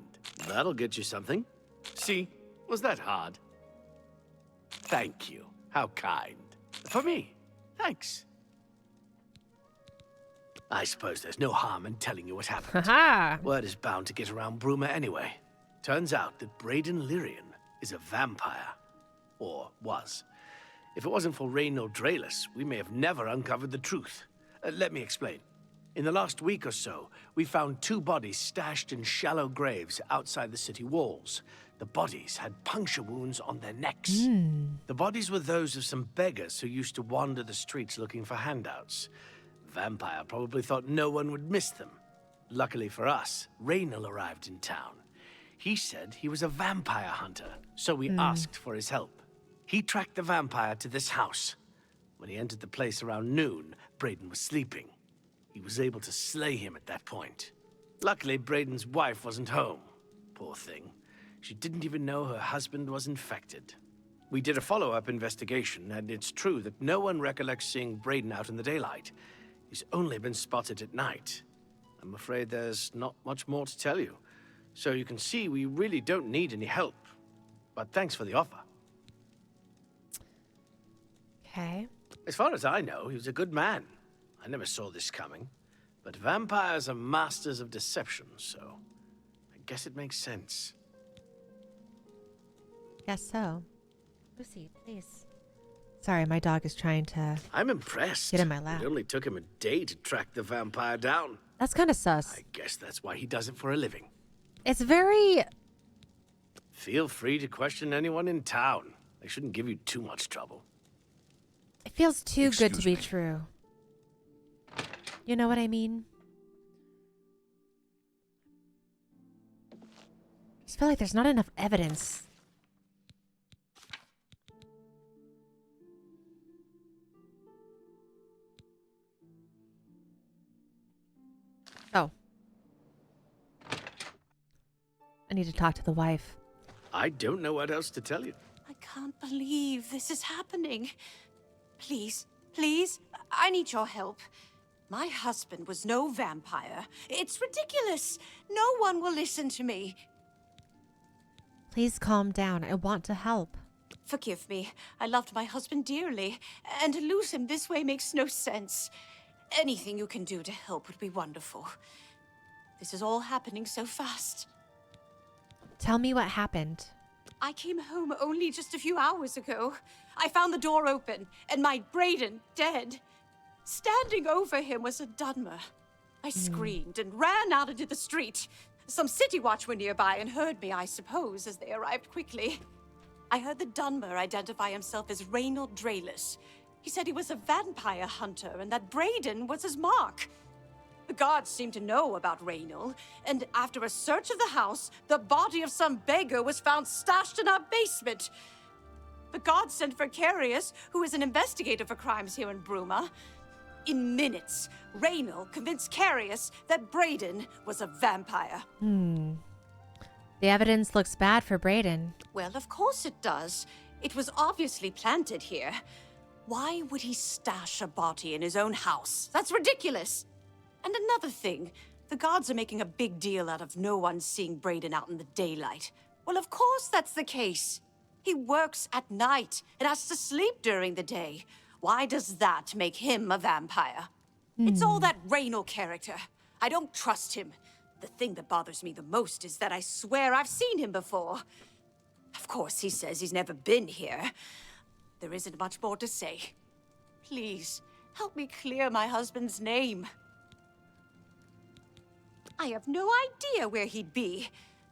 That'll get you something. See? Was that hard? Thank you. How kind. For me. Thanks. I suppose there's no harm in telling you what happened. Haha. Word is bound to get around Bruma anyway. Turns out that Brayden Lyrian is a vampire. Or was. If it wasn't for Raynal Draelus, we may have never uncovered the truth. Let me explain. In the last week or so, we found 2 bodies stashed in shallow graves outside the city walls. The bodies had puncture wounds on their necks. The bodies were those of some beggars who used to wander the streets looking for handouts. Vampire probably thought no one would miss them. Luckily for us, Raynal arrived in town. He said he was a vampire hunter, so we asked for his help. He tracked the vampire to this house. When he entered the place around noon, Braden was sleeping. He was able to slay him at that point. Luckily, Braden's wife wasn't home. Poor thing. She didn't even know her husband was infected. We did a follow-up investigation, and it's true that no one recollects seeing Braden out in the daylight. He's only been spotted at night. I'm afraid there's not much more to tell you. So you can see we really don't need any help. But thanks for the offer. Okay. As far as I know, he was a good man. I never saw this coming. But vampires are masters of deception, so I guess it makes sense. Guess so. Lucy, please. Sorry, my dog is trying to... I'm impressed. Get in my lap. It only took him a day to track the vampire down. That's kind of sus. I guess that's why he does it for a living. It's very... Feel free to question anyone in town. They shouldn't give you too much trouble. It feels too good to be true. You know what I mean? I just feel like there's not enough evidence. Oh. I need to talk to the wife. I don't know what else to tell you. I can't believe this is happening. Please, please, I need your help. My husband was no vampire. It's ridiculous. No one will listen to me. Please calm down. I want to help. Forgive me. I loved my husband dearly, and to lose him this way makes no sense. Anything you can do to help would be wonderful. This is all happening so fast. Tell me what happened. I came home only just a few hours ago. I found the door open, and my Braden dead. Standing over him was a Dunmer. I screamed and ran out into the street. Some city watch were nearby and heard me, I suppose, as they arrived quickly. I heard the Dunmer identify himself as Reynold Drayless. He said he was a vampire hunter and that Braden was his mark. The guards seemed to know about Reynold, and after a search of the house, the body of some beggar was found stashed in our basement. The guards sent for Carius, who is an investigator for crimes here in Bruma. In minutes, Reynold convinced Carius that Braden was a vampire. The evidence looks bad for Braden. Well, of course it does. It was obviously planted here. Why would he stash a body in his own house? That's ridiculous. And another thing, the guards are making a big deal out of no one seeing Braden out in the daylight. Well, of course that's the case. He works at night and has to sleep during the day. Why does that make him a vampire? It's all that Reynold character. I don't trust him. The thing that bothers me the most is that I swear I've seen him before. Of course, he says he's never been here. There isn't much more to say. Please, help me clear my husband's name. I have no idea where he'd be.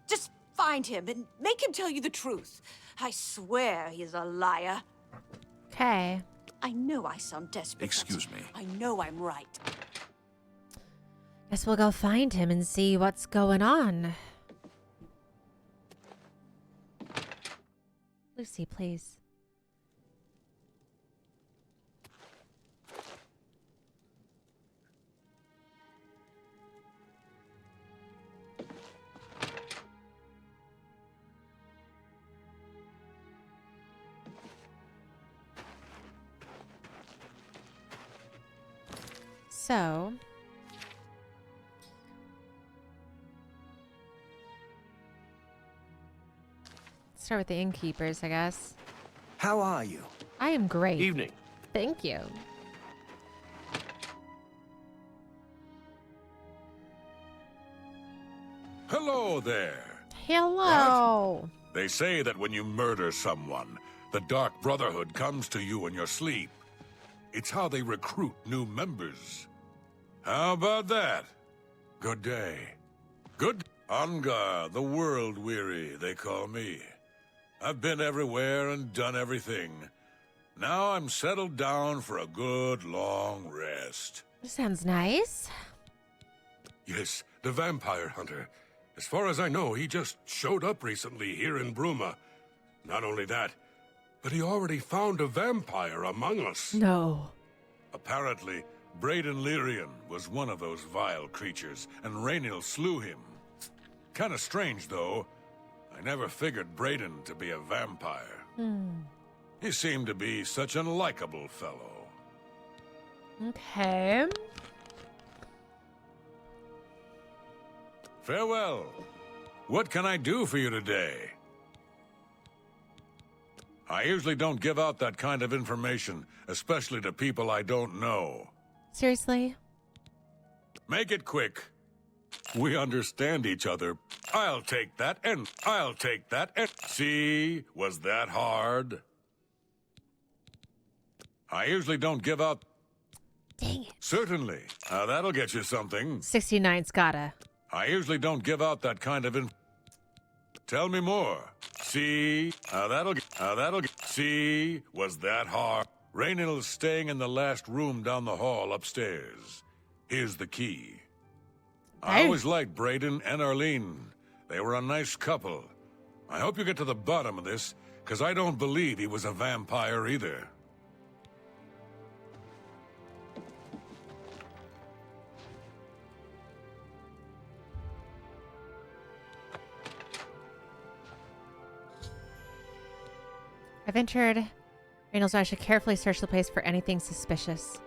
Just find him and make him tell you the truth. I swear he's a liar. Okay. I know I sound desperate. Excuse me. I know I'm right. Guess we'll go find him and see what's going on. Lucy, please. So, start with the innkeepers, I guess. How are you? I am great. Evening. Thank you. Hello there. Hello. They say that when you murder someone, the Dark Brotherhood comes to you in your sleep. It's how they recruit new members. How about that? Good day. Good Angar, the world-weary, they call me. I've been everywhere and done everything. Now I'm settled down for a good long rest. This sounds nice. Yes, the vampire hunter. As far as I know, he just showed up recently here in Bruma. Not only that, but he already found a vampire among us. No. Apparently, Brayden Lyrian was one of those vile creatures, and Rainil slew him. Kinda strange, though. I never figured Brayden to be a vampire. He seemed to be such an likable fellow. Okay. Farewell. What can I do for you today? I usually don't give out that kind of information, especially to people I don't know. Seriously? Make it quick. We understand each other. I'll take that, and I'll take that, and... See? Was that hard? I usually don't give out... Dang it. Certainly. That'll get you something. 69's gotta. I usually don't give out that kind of Tell me more. See? See? Was that hard? Rainil's staying in the last room down the hall upstairs. Here's the key. I always liked Brayden and Arlene. They were a nice couple. I hope you get to the bottom of this, because I don't believe he was a vampire either. I've entered Reynolds. I should carefully search the place for anything suspicious.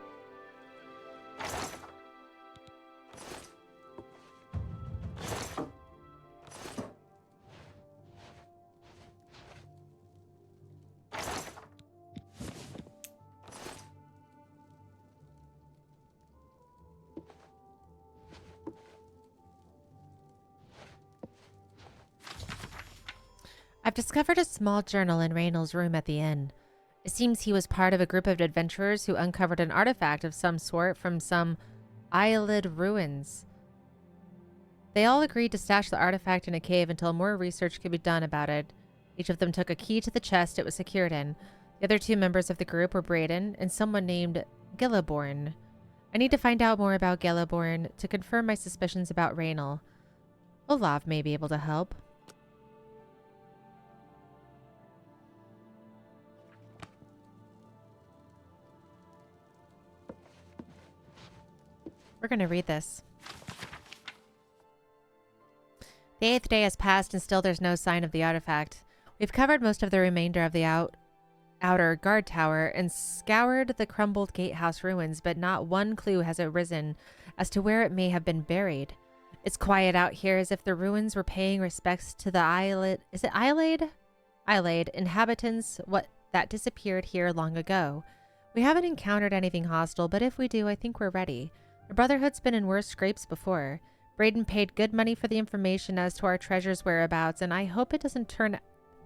I've discovered a small journal in Raynol's room at the inn. It seems he was part of a group of adventurers who uncovered an artifact of some sort from some Eyelid ruins. They all agreed to stash the artifact in a cave until more research could be done about it. Each of them took a key to the chest it was secured in. The other two members of the group were Brayden and someone named Gilliborn. I need to find out more about Gilliborn to confirm my suspicions about Raynol. Olav may be able to help. We're going to read this. The 8th day has passed and still there's no sign of the artifact. We've covered most of the remainder of the outer guard tower and scoured the crumbled gatehouse ruins, but not one clue has arisen as to where it may have been buried. It's quiet out here as if the ruins were paying respects to the Eyelid inhabitants that disappeared here long ago. We haven't encountered anything hostile, but if we do, I think we're ready. The Brotherhood's been in worse scrapes before. Brayden paid good money for the information as to our treasure's whereabouts, and I hope it doesn't turn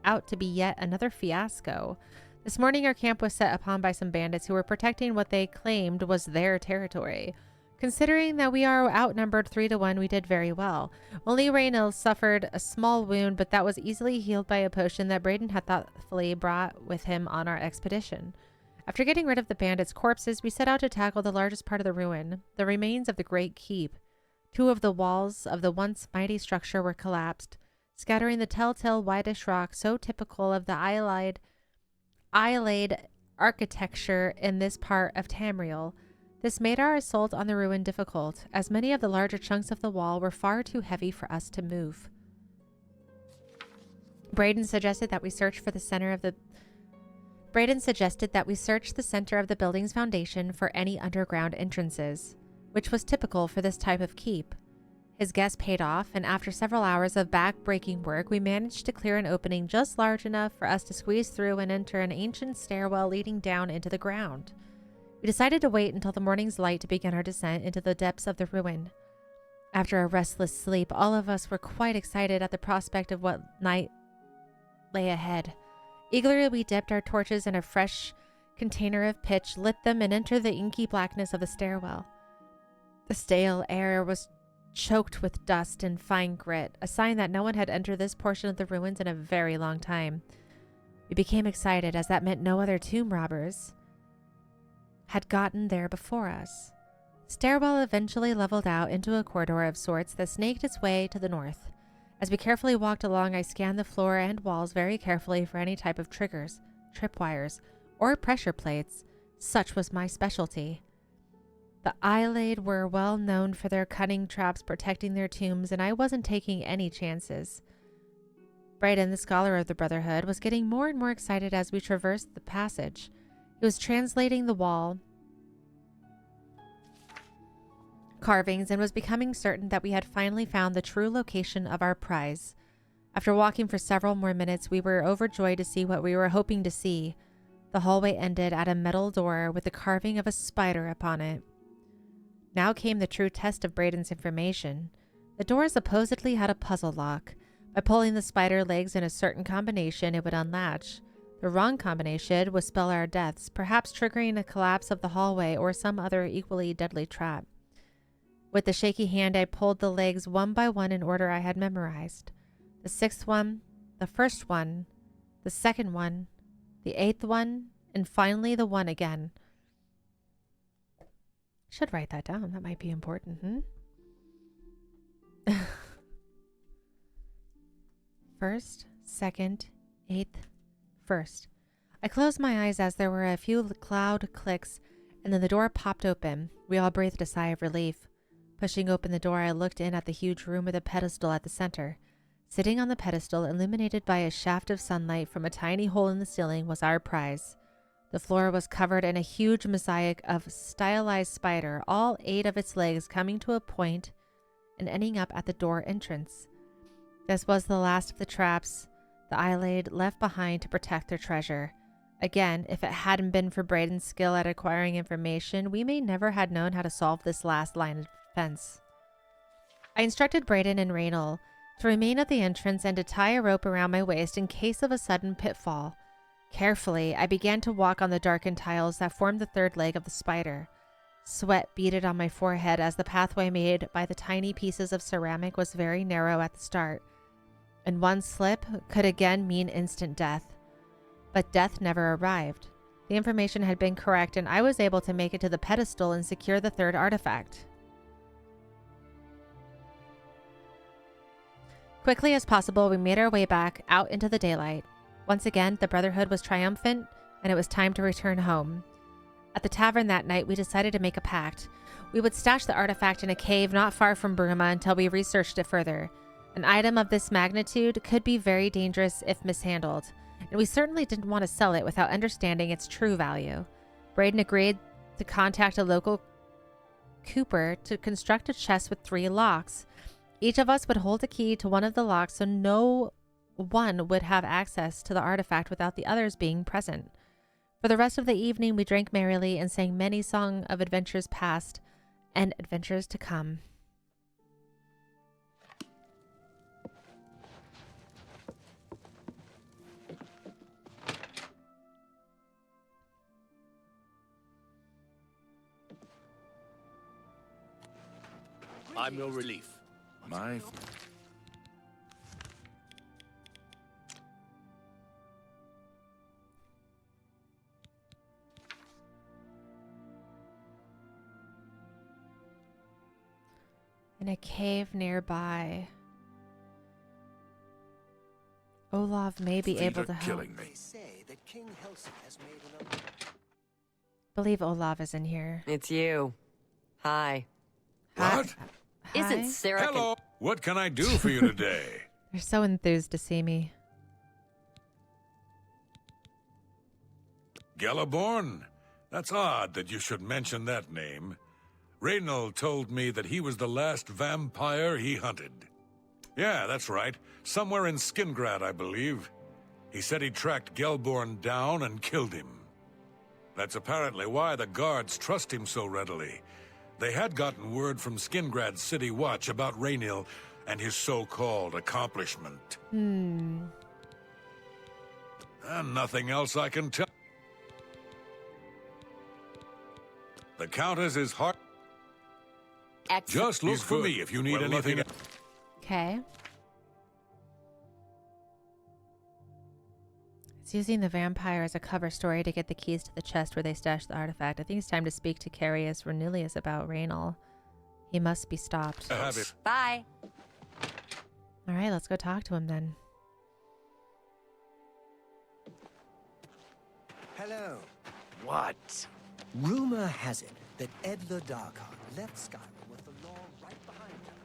out to be yet another fiasco. This morning our camp was set upon by some bandits who were protecting what they claimed was their territory. Considering that we are outnumbered 3 to 1, we did very well. Only Raynil suffered a small wound, but that was easily healed by a potion that Brayden had thoughtfully brought with him on our expedition. After getting rid of the bandits' corpses, we set out to tackle the largest part of the ruin, the remains of the Great Keep. 2 of the walls of the once mighty structure were collapsed, scattering the telltale whitish rock so typical of the Eyelid architecture in this part of Tamriel. This made our assault on the ruin difficult, as many of the larger chunks of the wall were far too heavy for us to move. Brayden suggested that we search the center of the building's foundation for any underground entrances, which was typical for this type of keep. His guess paid off, and after several hours of back-breaking work, we managed to clear an opening just large enough for us to squeeze through and enter an ancient stairwell leading down into the ground. We decided to wait until the morning's light to begin our descent into the depths of the ruin. After a restless sleep, all of us were quite excited at the prospect of what night lay ahead. Eagerly, we dipped our torches in a fresh container of pitch, lit them, and entered the inky blackness of the stairwell. The stale air was choked with dust and fine grit, a sign that no one had entered this portion of the ruins in a very long time. We became excited, as that meant no other tomb robbers had gotten there before us. The stairwell eventually leveled out into a corridor of sorts that snaked its way to the north. As we carefully walked along, I scanned the floor and walls very carefully for any type of triggers, tripwires, or pressure plates. Such was my specialty. The Eyelade were well known for their cunning traps protecting their tombs, and I wasn't taking any chances. Brayden, the scholar of the Brotherhood, was getting more and more excited as we traversed the passage. He was translating the wall carvings and was becoming certain that we had finally found the true location of our prize. After walking for several more minutes, we were overjoyed to see what we were hoping to see. The hallway ended at a metal door with the carving of a spider upon it. Now came the true test of Brayden's information. The door supposedly had a puzzle lock. By pulling the spider legs in a certain combination, it would unlatch. The wrong combination would spell our deaths, perhaps triggering a collapse of the hallway or some other equally deadly trap. With the shaky hand, I pulled the legs one by one in order I had memorized. The 6th one, the 1st one, the 2nd one, the 8th one, and finally the 1 again. Should write that down. That might be important, 1st, 2nd, 8th, 1st. I closed my eyes as there were a few loud clicks, and then the door popped open. We all breathed a sigh of relief. Pushing open the door, I looked in at the huge room with a pedestal at the center. Sitting on the pedestal, illuminated by a shaft of sunlight from a tiny hole in the ceiling, was our prize. The floor was covered in a huge mosaic of stylized spider, all 8 of its legs coming to a point and ending up at the door entrance. This was the last of the traps the Eyelade left behind to protect their treasure. Again, if it hadn't been for Brayden's skill at acquiring information, we may never had known how to solve this last line of defense. I instructed Brayden and Raynal to remain at the entrance and to tie a rope around my waist in case of a sudden pitfall. Carefully, I began to walk on the darkened tiles that formed the 3rd leg of the spider. Sweat beaded on my forehead as the pathway made by the tiny pieces of ceramic was very narrow at the start, and one slip could again mean instant death. But death never arrived. The information had been correct, and I was able to make it to the pedestal and secure the 3rd artifact. Quickly as possible, we made our way back out into the daylight. Once again, the Brotherhood was triumphant, and it was time to return home. At the tavern that night, we decided to make a pact. We would stash the artifact in a cave not far from Bruma until we researched it further. An item of this magnitude could be very dangerous if mishandled, and we certainly didn't want to sell it without understanding its true value. Brayden agreed to contact a local cooper to construct a chest with 3 locks. Each of us would hold a key to one of the locks so no one would have access to the artifact without the others being present. For the rest of the evening, we drank merrily and sang many songs of adventures past and adventures to come. I'm no relief. My... In a cave nearby. Olaf may be able to help. They say that King Helsing has made an Believe Olaf is in here. It's you. Hi. What? Isn't Sarah... Hello. What can I do for you today? They're so enthused to see me. Galaborn? That's odd that you should mention that name. Raynal told me that he was the last vampire he hunted. Yeah, that's right. Somewhere in Skingrad, I believe. He said he tracked Gelborn down and killed him. That's apparently why the guards trust him so readily. They had gotten word from Skingrad's City Watch about Raynal and his so-called accomplishment. And nothing else I can tell. The Countess is hard. Just look for me if you need anything. Okay. It's using the vampire as a cover story to get the keys to the chest where they stashed the artifact. I think it's time to speak to Carius Renilius about Raynal. He must be stopped. Bye. All right, let's go talk to him then. Hello. What? Rumor has it that Edler Darkheart left Skyrim with the law right behind him.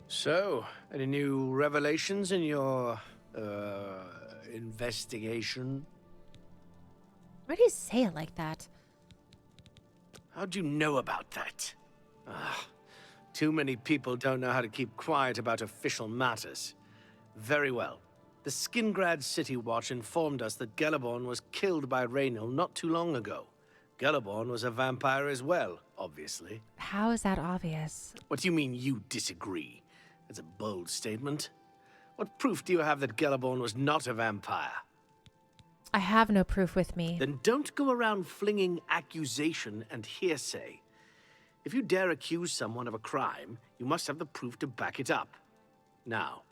So, any new revelations in your, investigation? Why do you say it like that? How'd you know about that? Too many people don't know how to keep quiet about official matters. Very well. The Skingrad City Watch informed us that Gellerborn was killed by Raynil not too long ago. Gellerborn was a vampire as well, obviously. How is that obvious? What do you mean you disagree? That's a bold statement. What proof do you have that Gellerborn was not a vampire? I have no proof with me. Then don't go around flinging accusation and hearsay. If you dare accuse someone of a crime, you must have the proof to back it up. Now,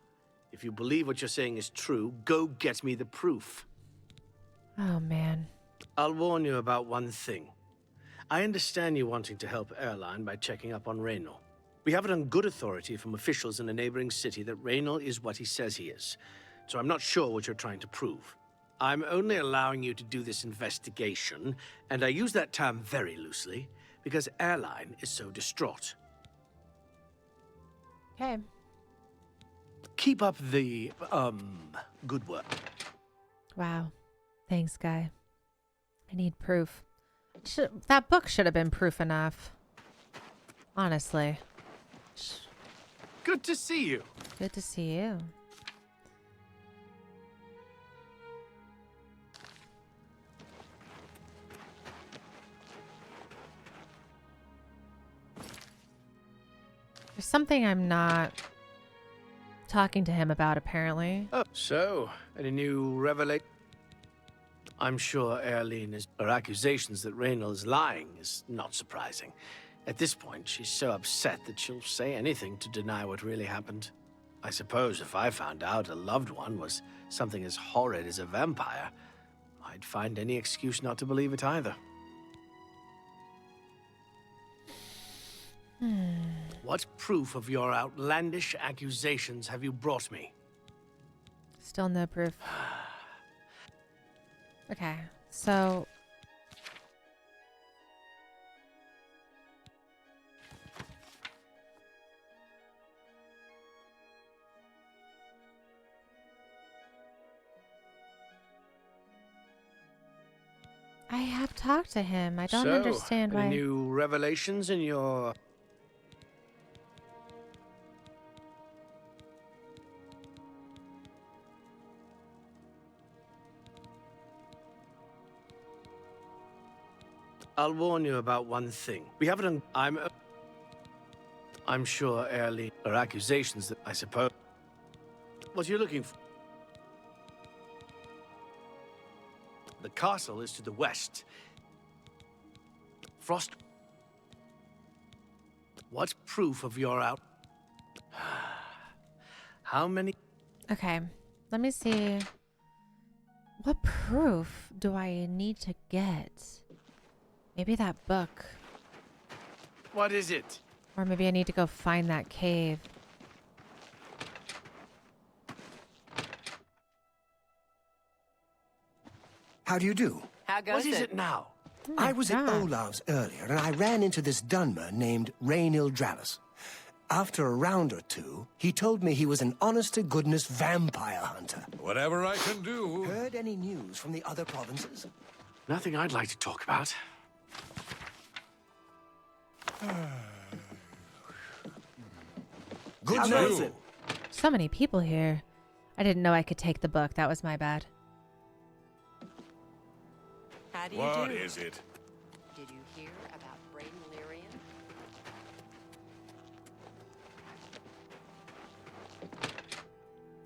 if you believe what you're saying is true, go get me the proof. Oh, man. I'll warn you about one thing. I understand you wanting to help Airline by checking up on Raynil. We have it on good authority from officials in a neighboring city that Raynil is what he says he is. So I'm not sure what you're trying to prove. I'm only allowing you to do this investigation, and I use that term very loosely, because Airline is so distraught. Okay. Keep up the, good work. Wow. Thanks, guy. I need proof. That book should have been proof enough. Honestly. Good to see you. Good to see you. There's something I'm not talking to him about, apparently. Oh, so, any new revelation? I'm sure her accusations that Raynil is lying is not surprising. At this point, she's so upset that she'll say anything to deny what really happened. I suppose if I found out a loved one was something as horrid as a vampire, I'd find any excuse not to believe it either. What proof of your outlandish accusations have you brought me? Still no proof. Okay, so... I have talked to him. I don't understand why... Any new revelations in your... I'll warn you about one thing. We haven't... I'm sure Airly are accusations that I suppose... What are you looking for? The castle is to the west. Frost... What proof of your out... How many... Okay, let me see. What proof do I need to get? Maybe that book. What is it? Or maybe I need to go find that cave. How do you do? How goes What is it now? I was at Olav's earlier, and I ran into this Dunmer named Raynil Dralis. After a round or two, he told me he was an honest-to-goodness vampire hunter. Whatever I can do. Heard any news from the other provinces? Nothing I'd like to talk about. Good news. So many people here. I didn't know I could take the book. That was my bad. How do you What do? is it? Did you hear about Braden Lyrian?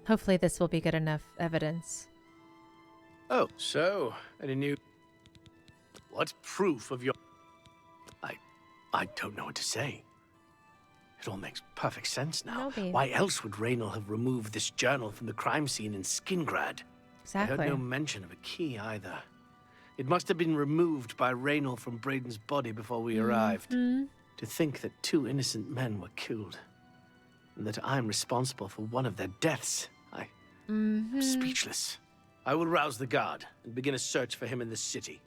Hopefully this will be good enough evidence. Oh, so, any new... What proof of your... I don't know what to say. It all makes perfect sense now. No, babe. Why else would Raynil have removed this journal from the crime scene in Skingrad? Exactly. I heard no mention of a key either. It must have been removed by Raynil from Braden's body before we arrived. To think that 2 innocent men were killed, and that I'm responsible for one of their deaths. I'm speechless. I will rouse the guard and begin a search for him in the city.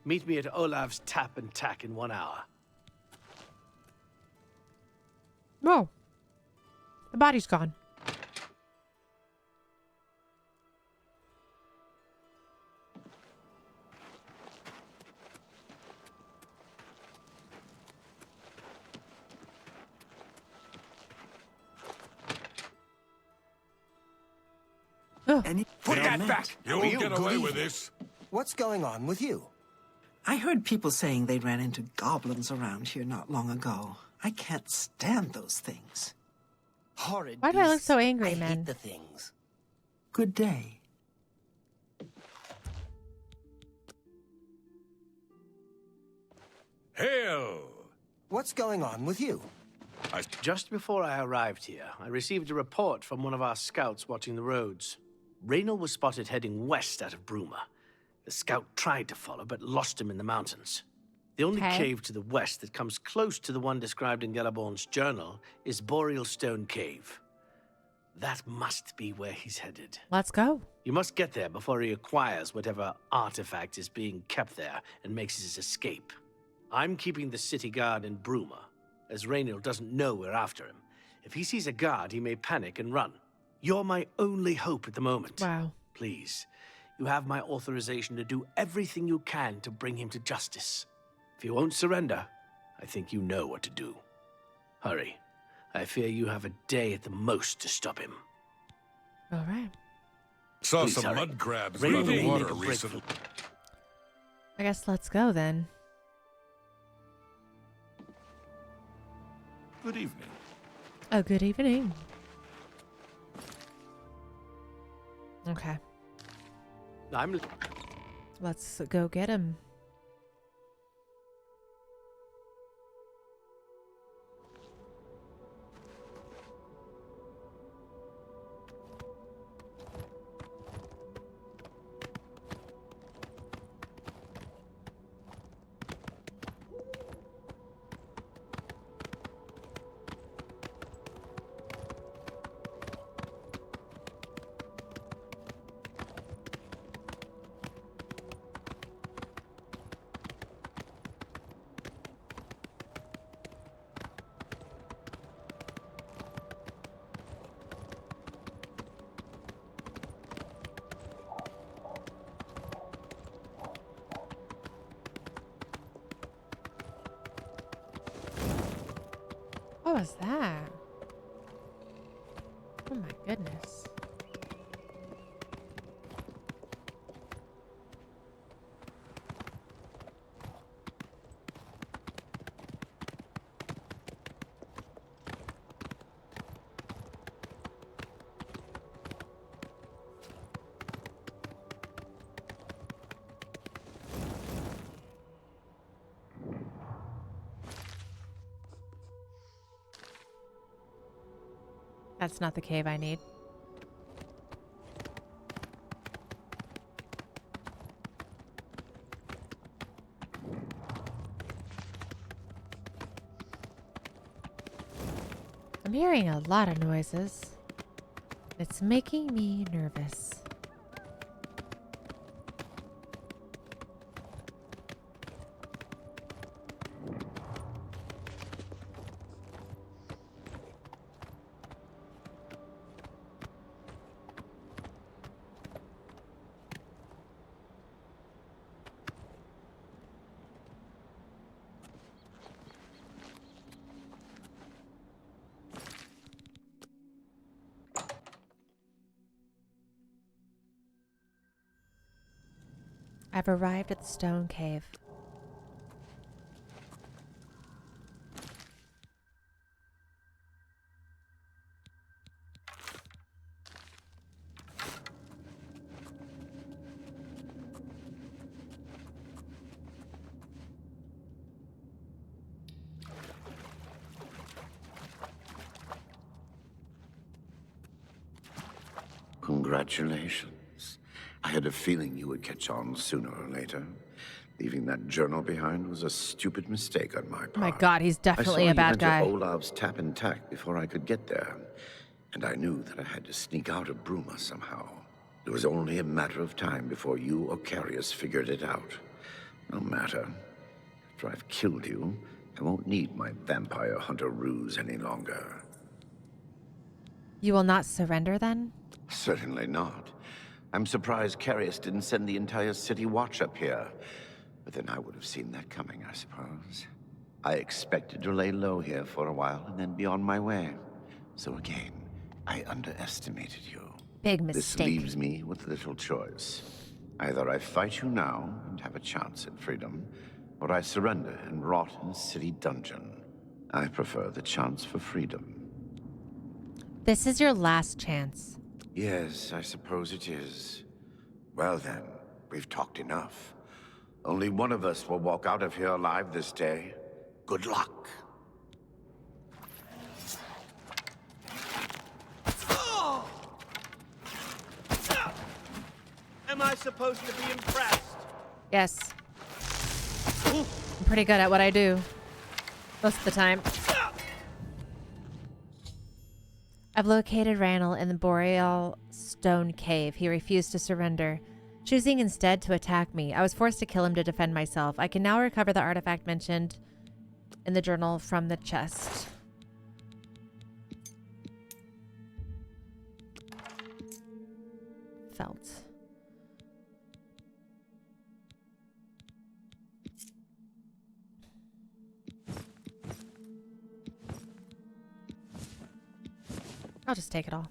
Meet me at Olav's Tap and Tack in 1 hour. Whoa. The body's gone. Put that back! You won't get away with this. What's going on with you? I heard people saying they ran into goblins around here not long ago. I can't stand those things. Horrid Why do I look beasts. so angry, I man? hate the things. Good day. Hail! What's going on with you? Just before I arrived here, I received a report from one of our scouts watching the roads. Raynor was spotted heading west out of Bruma. The scout tried to follow, but lost him in the mountains. The only cave to the west that comes close to the one described in Galaborn's journal is Boreal Stone Cave. That must be where he's headed. Let's go. You must get there before he acquires whatever artifact is being kept there and makes his escape. I'm keeping the city guard in Bruma, as Raynor doesn't know we're after him. If he sees a guard, he may panic and run. You're my only hope at the moment. Wow. Please, you have my authorization to do everything you can to bring him to justice. If he won't surrender, I think you know what to do. Hurry. I fear you have a day at the most to stop him. All right. Saw Please some hurry. mud crabs Raynor by the may water make a break recently. I guess let's go then. Good evening. Oh, good evening. Okay. Let's go get him. What was that? Oh my goodness. That's not the cave I need. I'm hearing a lot of noises. It's making me nervous. I've arrived at the stone cave. Congratulations. I had a feeling you would catch on sooner or later. Leaving that journal behind was a stupid mistake on my part. Oh my god, he's definitely I a saw bad you guy. enter Olav's Tap and Tack before I could get there. And I knew that I had to sneak out of Bruma somehow. It was only a matter of time before you or Carius figured it out. No matter. After I've killed you, I won't need my vampire hunter ruse any longer. You will not surrender then? Certainly not. I'm surprised Carius didn't send the entire city watch up here. But then I would have seen that coming, I suppose. I expected to lay low here for a while and then be on my way. So again, I underestimated you. Big This mistake. leaves me with little choice. Either I fight you now and have a chance at freedom, or I surrender and rot in a city dungeon. I prefer the chance for freedom. This is your last chance. Yes, I suppose it is. Well then, we've talked enough. Only one of us will walk out of here alive this day. Good luck. Am I supposed to be impressed? Yes. I'm pretty good at what I do. Most of the time. I've located Randall in the Boreal Stone Cave. He refused to surrender, choosing instead to attack me. I was forced to kill him to defend myself. I can now recover the artifact mentioned in the journal from the chest. Felt. I'll just take it all.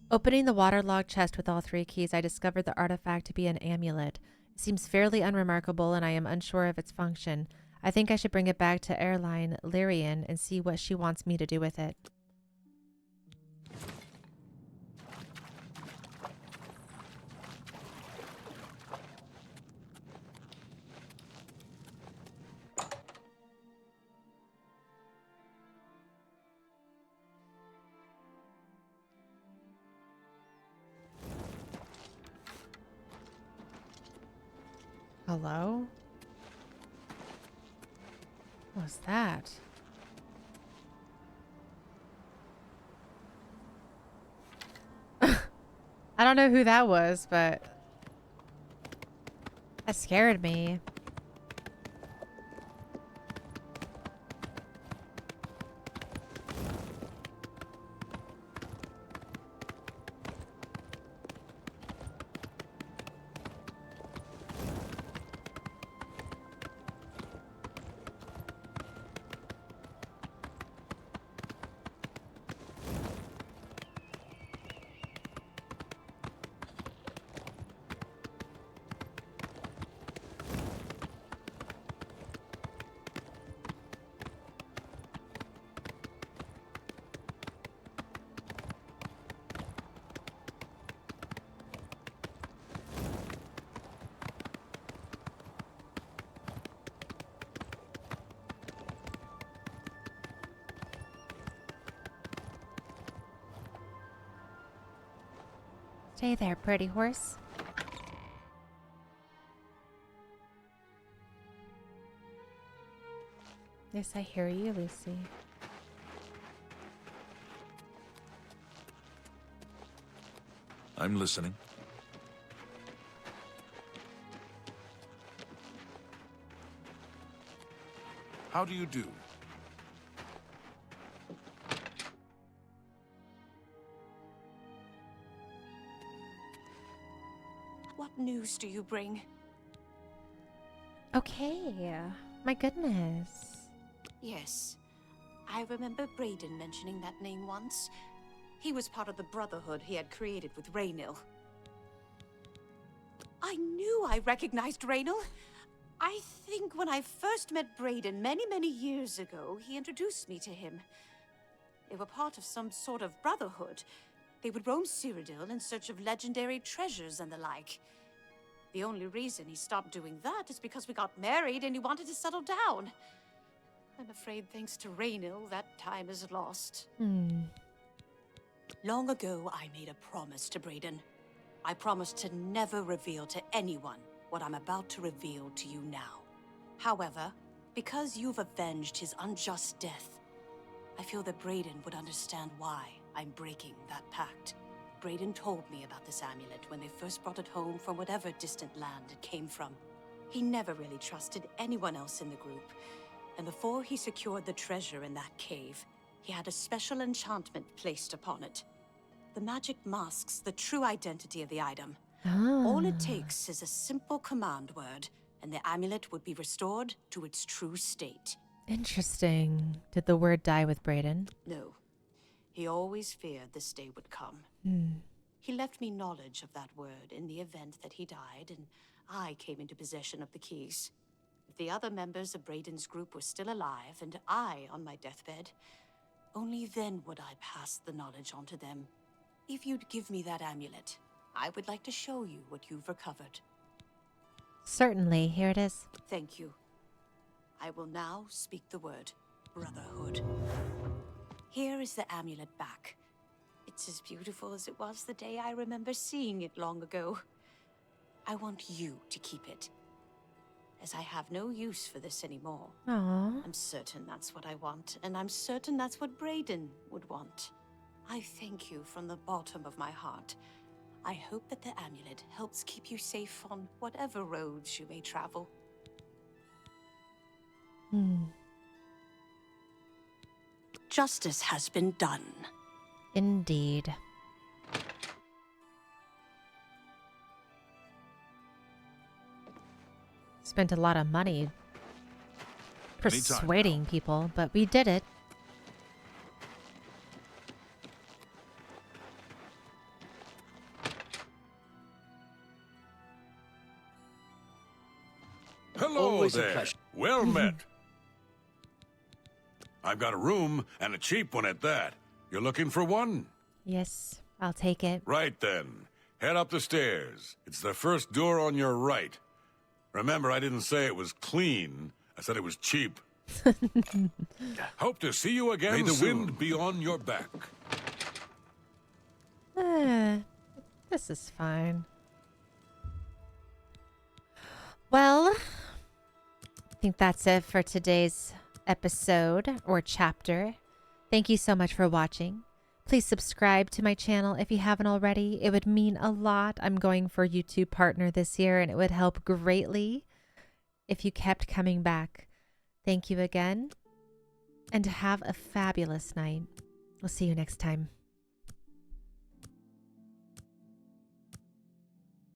Opening the waterlogged chest with all 3 keys, I discovered the artifact to be an amulet. It seems fairly unremarkable, and I am unsure of its function. I think I should bring it back to Airline Lyrian and see what she wants me to do with it. Hello? What was that? I don't know who that was, but that scared me. Stay there, pretty horse. Yes, I hear you, Lucy. I'm listening. How do you do? What news do you bring? Okay. My goodness. Yes. I remember Brayden mentioning that name once. He was part of the Brotherhood he had created with Raynil. I knew I recognized Raynil. I think when I first met Brayden many years ago, he introduced me to him. They were part of some sort of brotherhood. They would roam Cyrodiil in search of legendary treasures and the like. The only reason he stopped doing that is because we got married and he wanted to settle down. I'm afraid thanks to Raynil, that time is lost. Long ago, I made a promise to Brayden. I promised to never reveal to anyone what I'm about to reveal to you now. However, because you've avenged his unjust death, I feel that Brayden would understand why I'm breaking that pact. Brayden told me about this amulet when they first brought it home from whatever distant land it came from. He never really trusted anyone else in the group, and before he secured the treasure in that cave, he had a special enchantment placed upon it. The magic masks the true identity of the item. All it takes is a simple command word, and the amulet would be restored to its true state. Interesting. Did the word die with Brayden? No. He always feared this day would come. He left me knowledge of that word in the event that he died, and I came into possession of the keys. If the other members of Brayden's group were still alive, and I on my deathbed, only then would I pass the knowledge on to them. If you'd give me that amulet, I would like to show you what you've recovered. Certainly. Here it is. Thank you. I will now speak the word Brotherhood. Here is the amulet back. It's as beautiful as it was the day I remember seeing it long ago. I want you to keep it, as I have no use for this anymore. Aww. I'm certain that's what I want, and I'm certain that's what Brayden would want. I thank you from the bottom of my heart. I hope that the amulet helps keep you safe on whatever roads you may travel. Justice has been done. Indeed. Spent a lot of money persuading people, but we did it. Hello Always a there. pleasure. Well met. I've got a room, and a cheap one at that. You're looking for one? Yes, I'll take it. Right then. Head up the stairs. It's the first door on your right. Remember, I didn't say it was clean. I said it was cheap. Hope to see you again. May the wind be on your back. This is fine. Well, I think that's it for today's episode or chapter. Thank you so much for watching. Please subscribe to my channel if you haven't already. It would mean a lot. I'm going for YouTube Partner this year, and it would help greatly if you kept coming back. Thank you again, and have a fabulous night. We'll see you next time.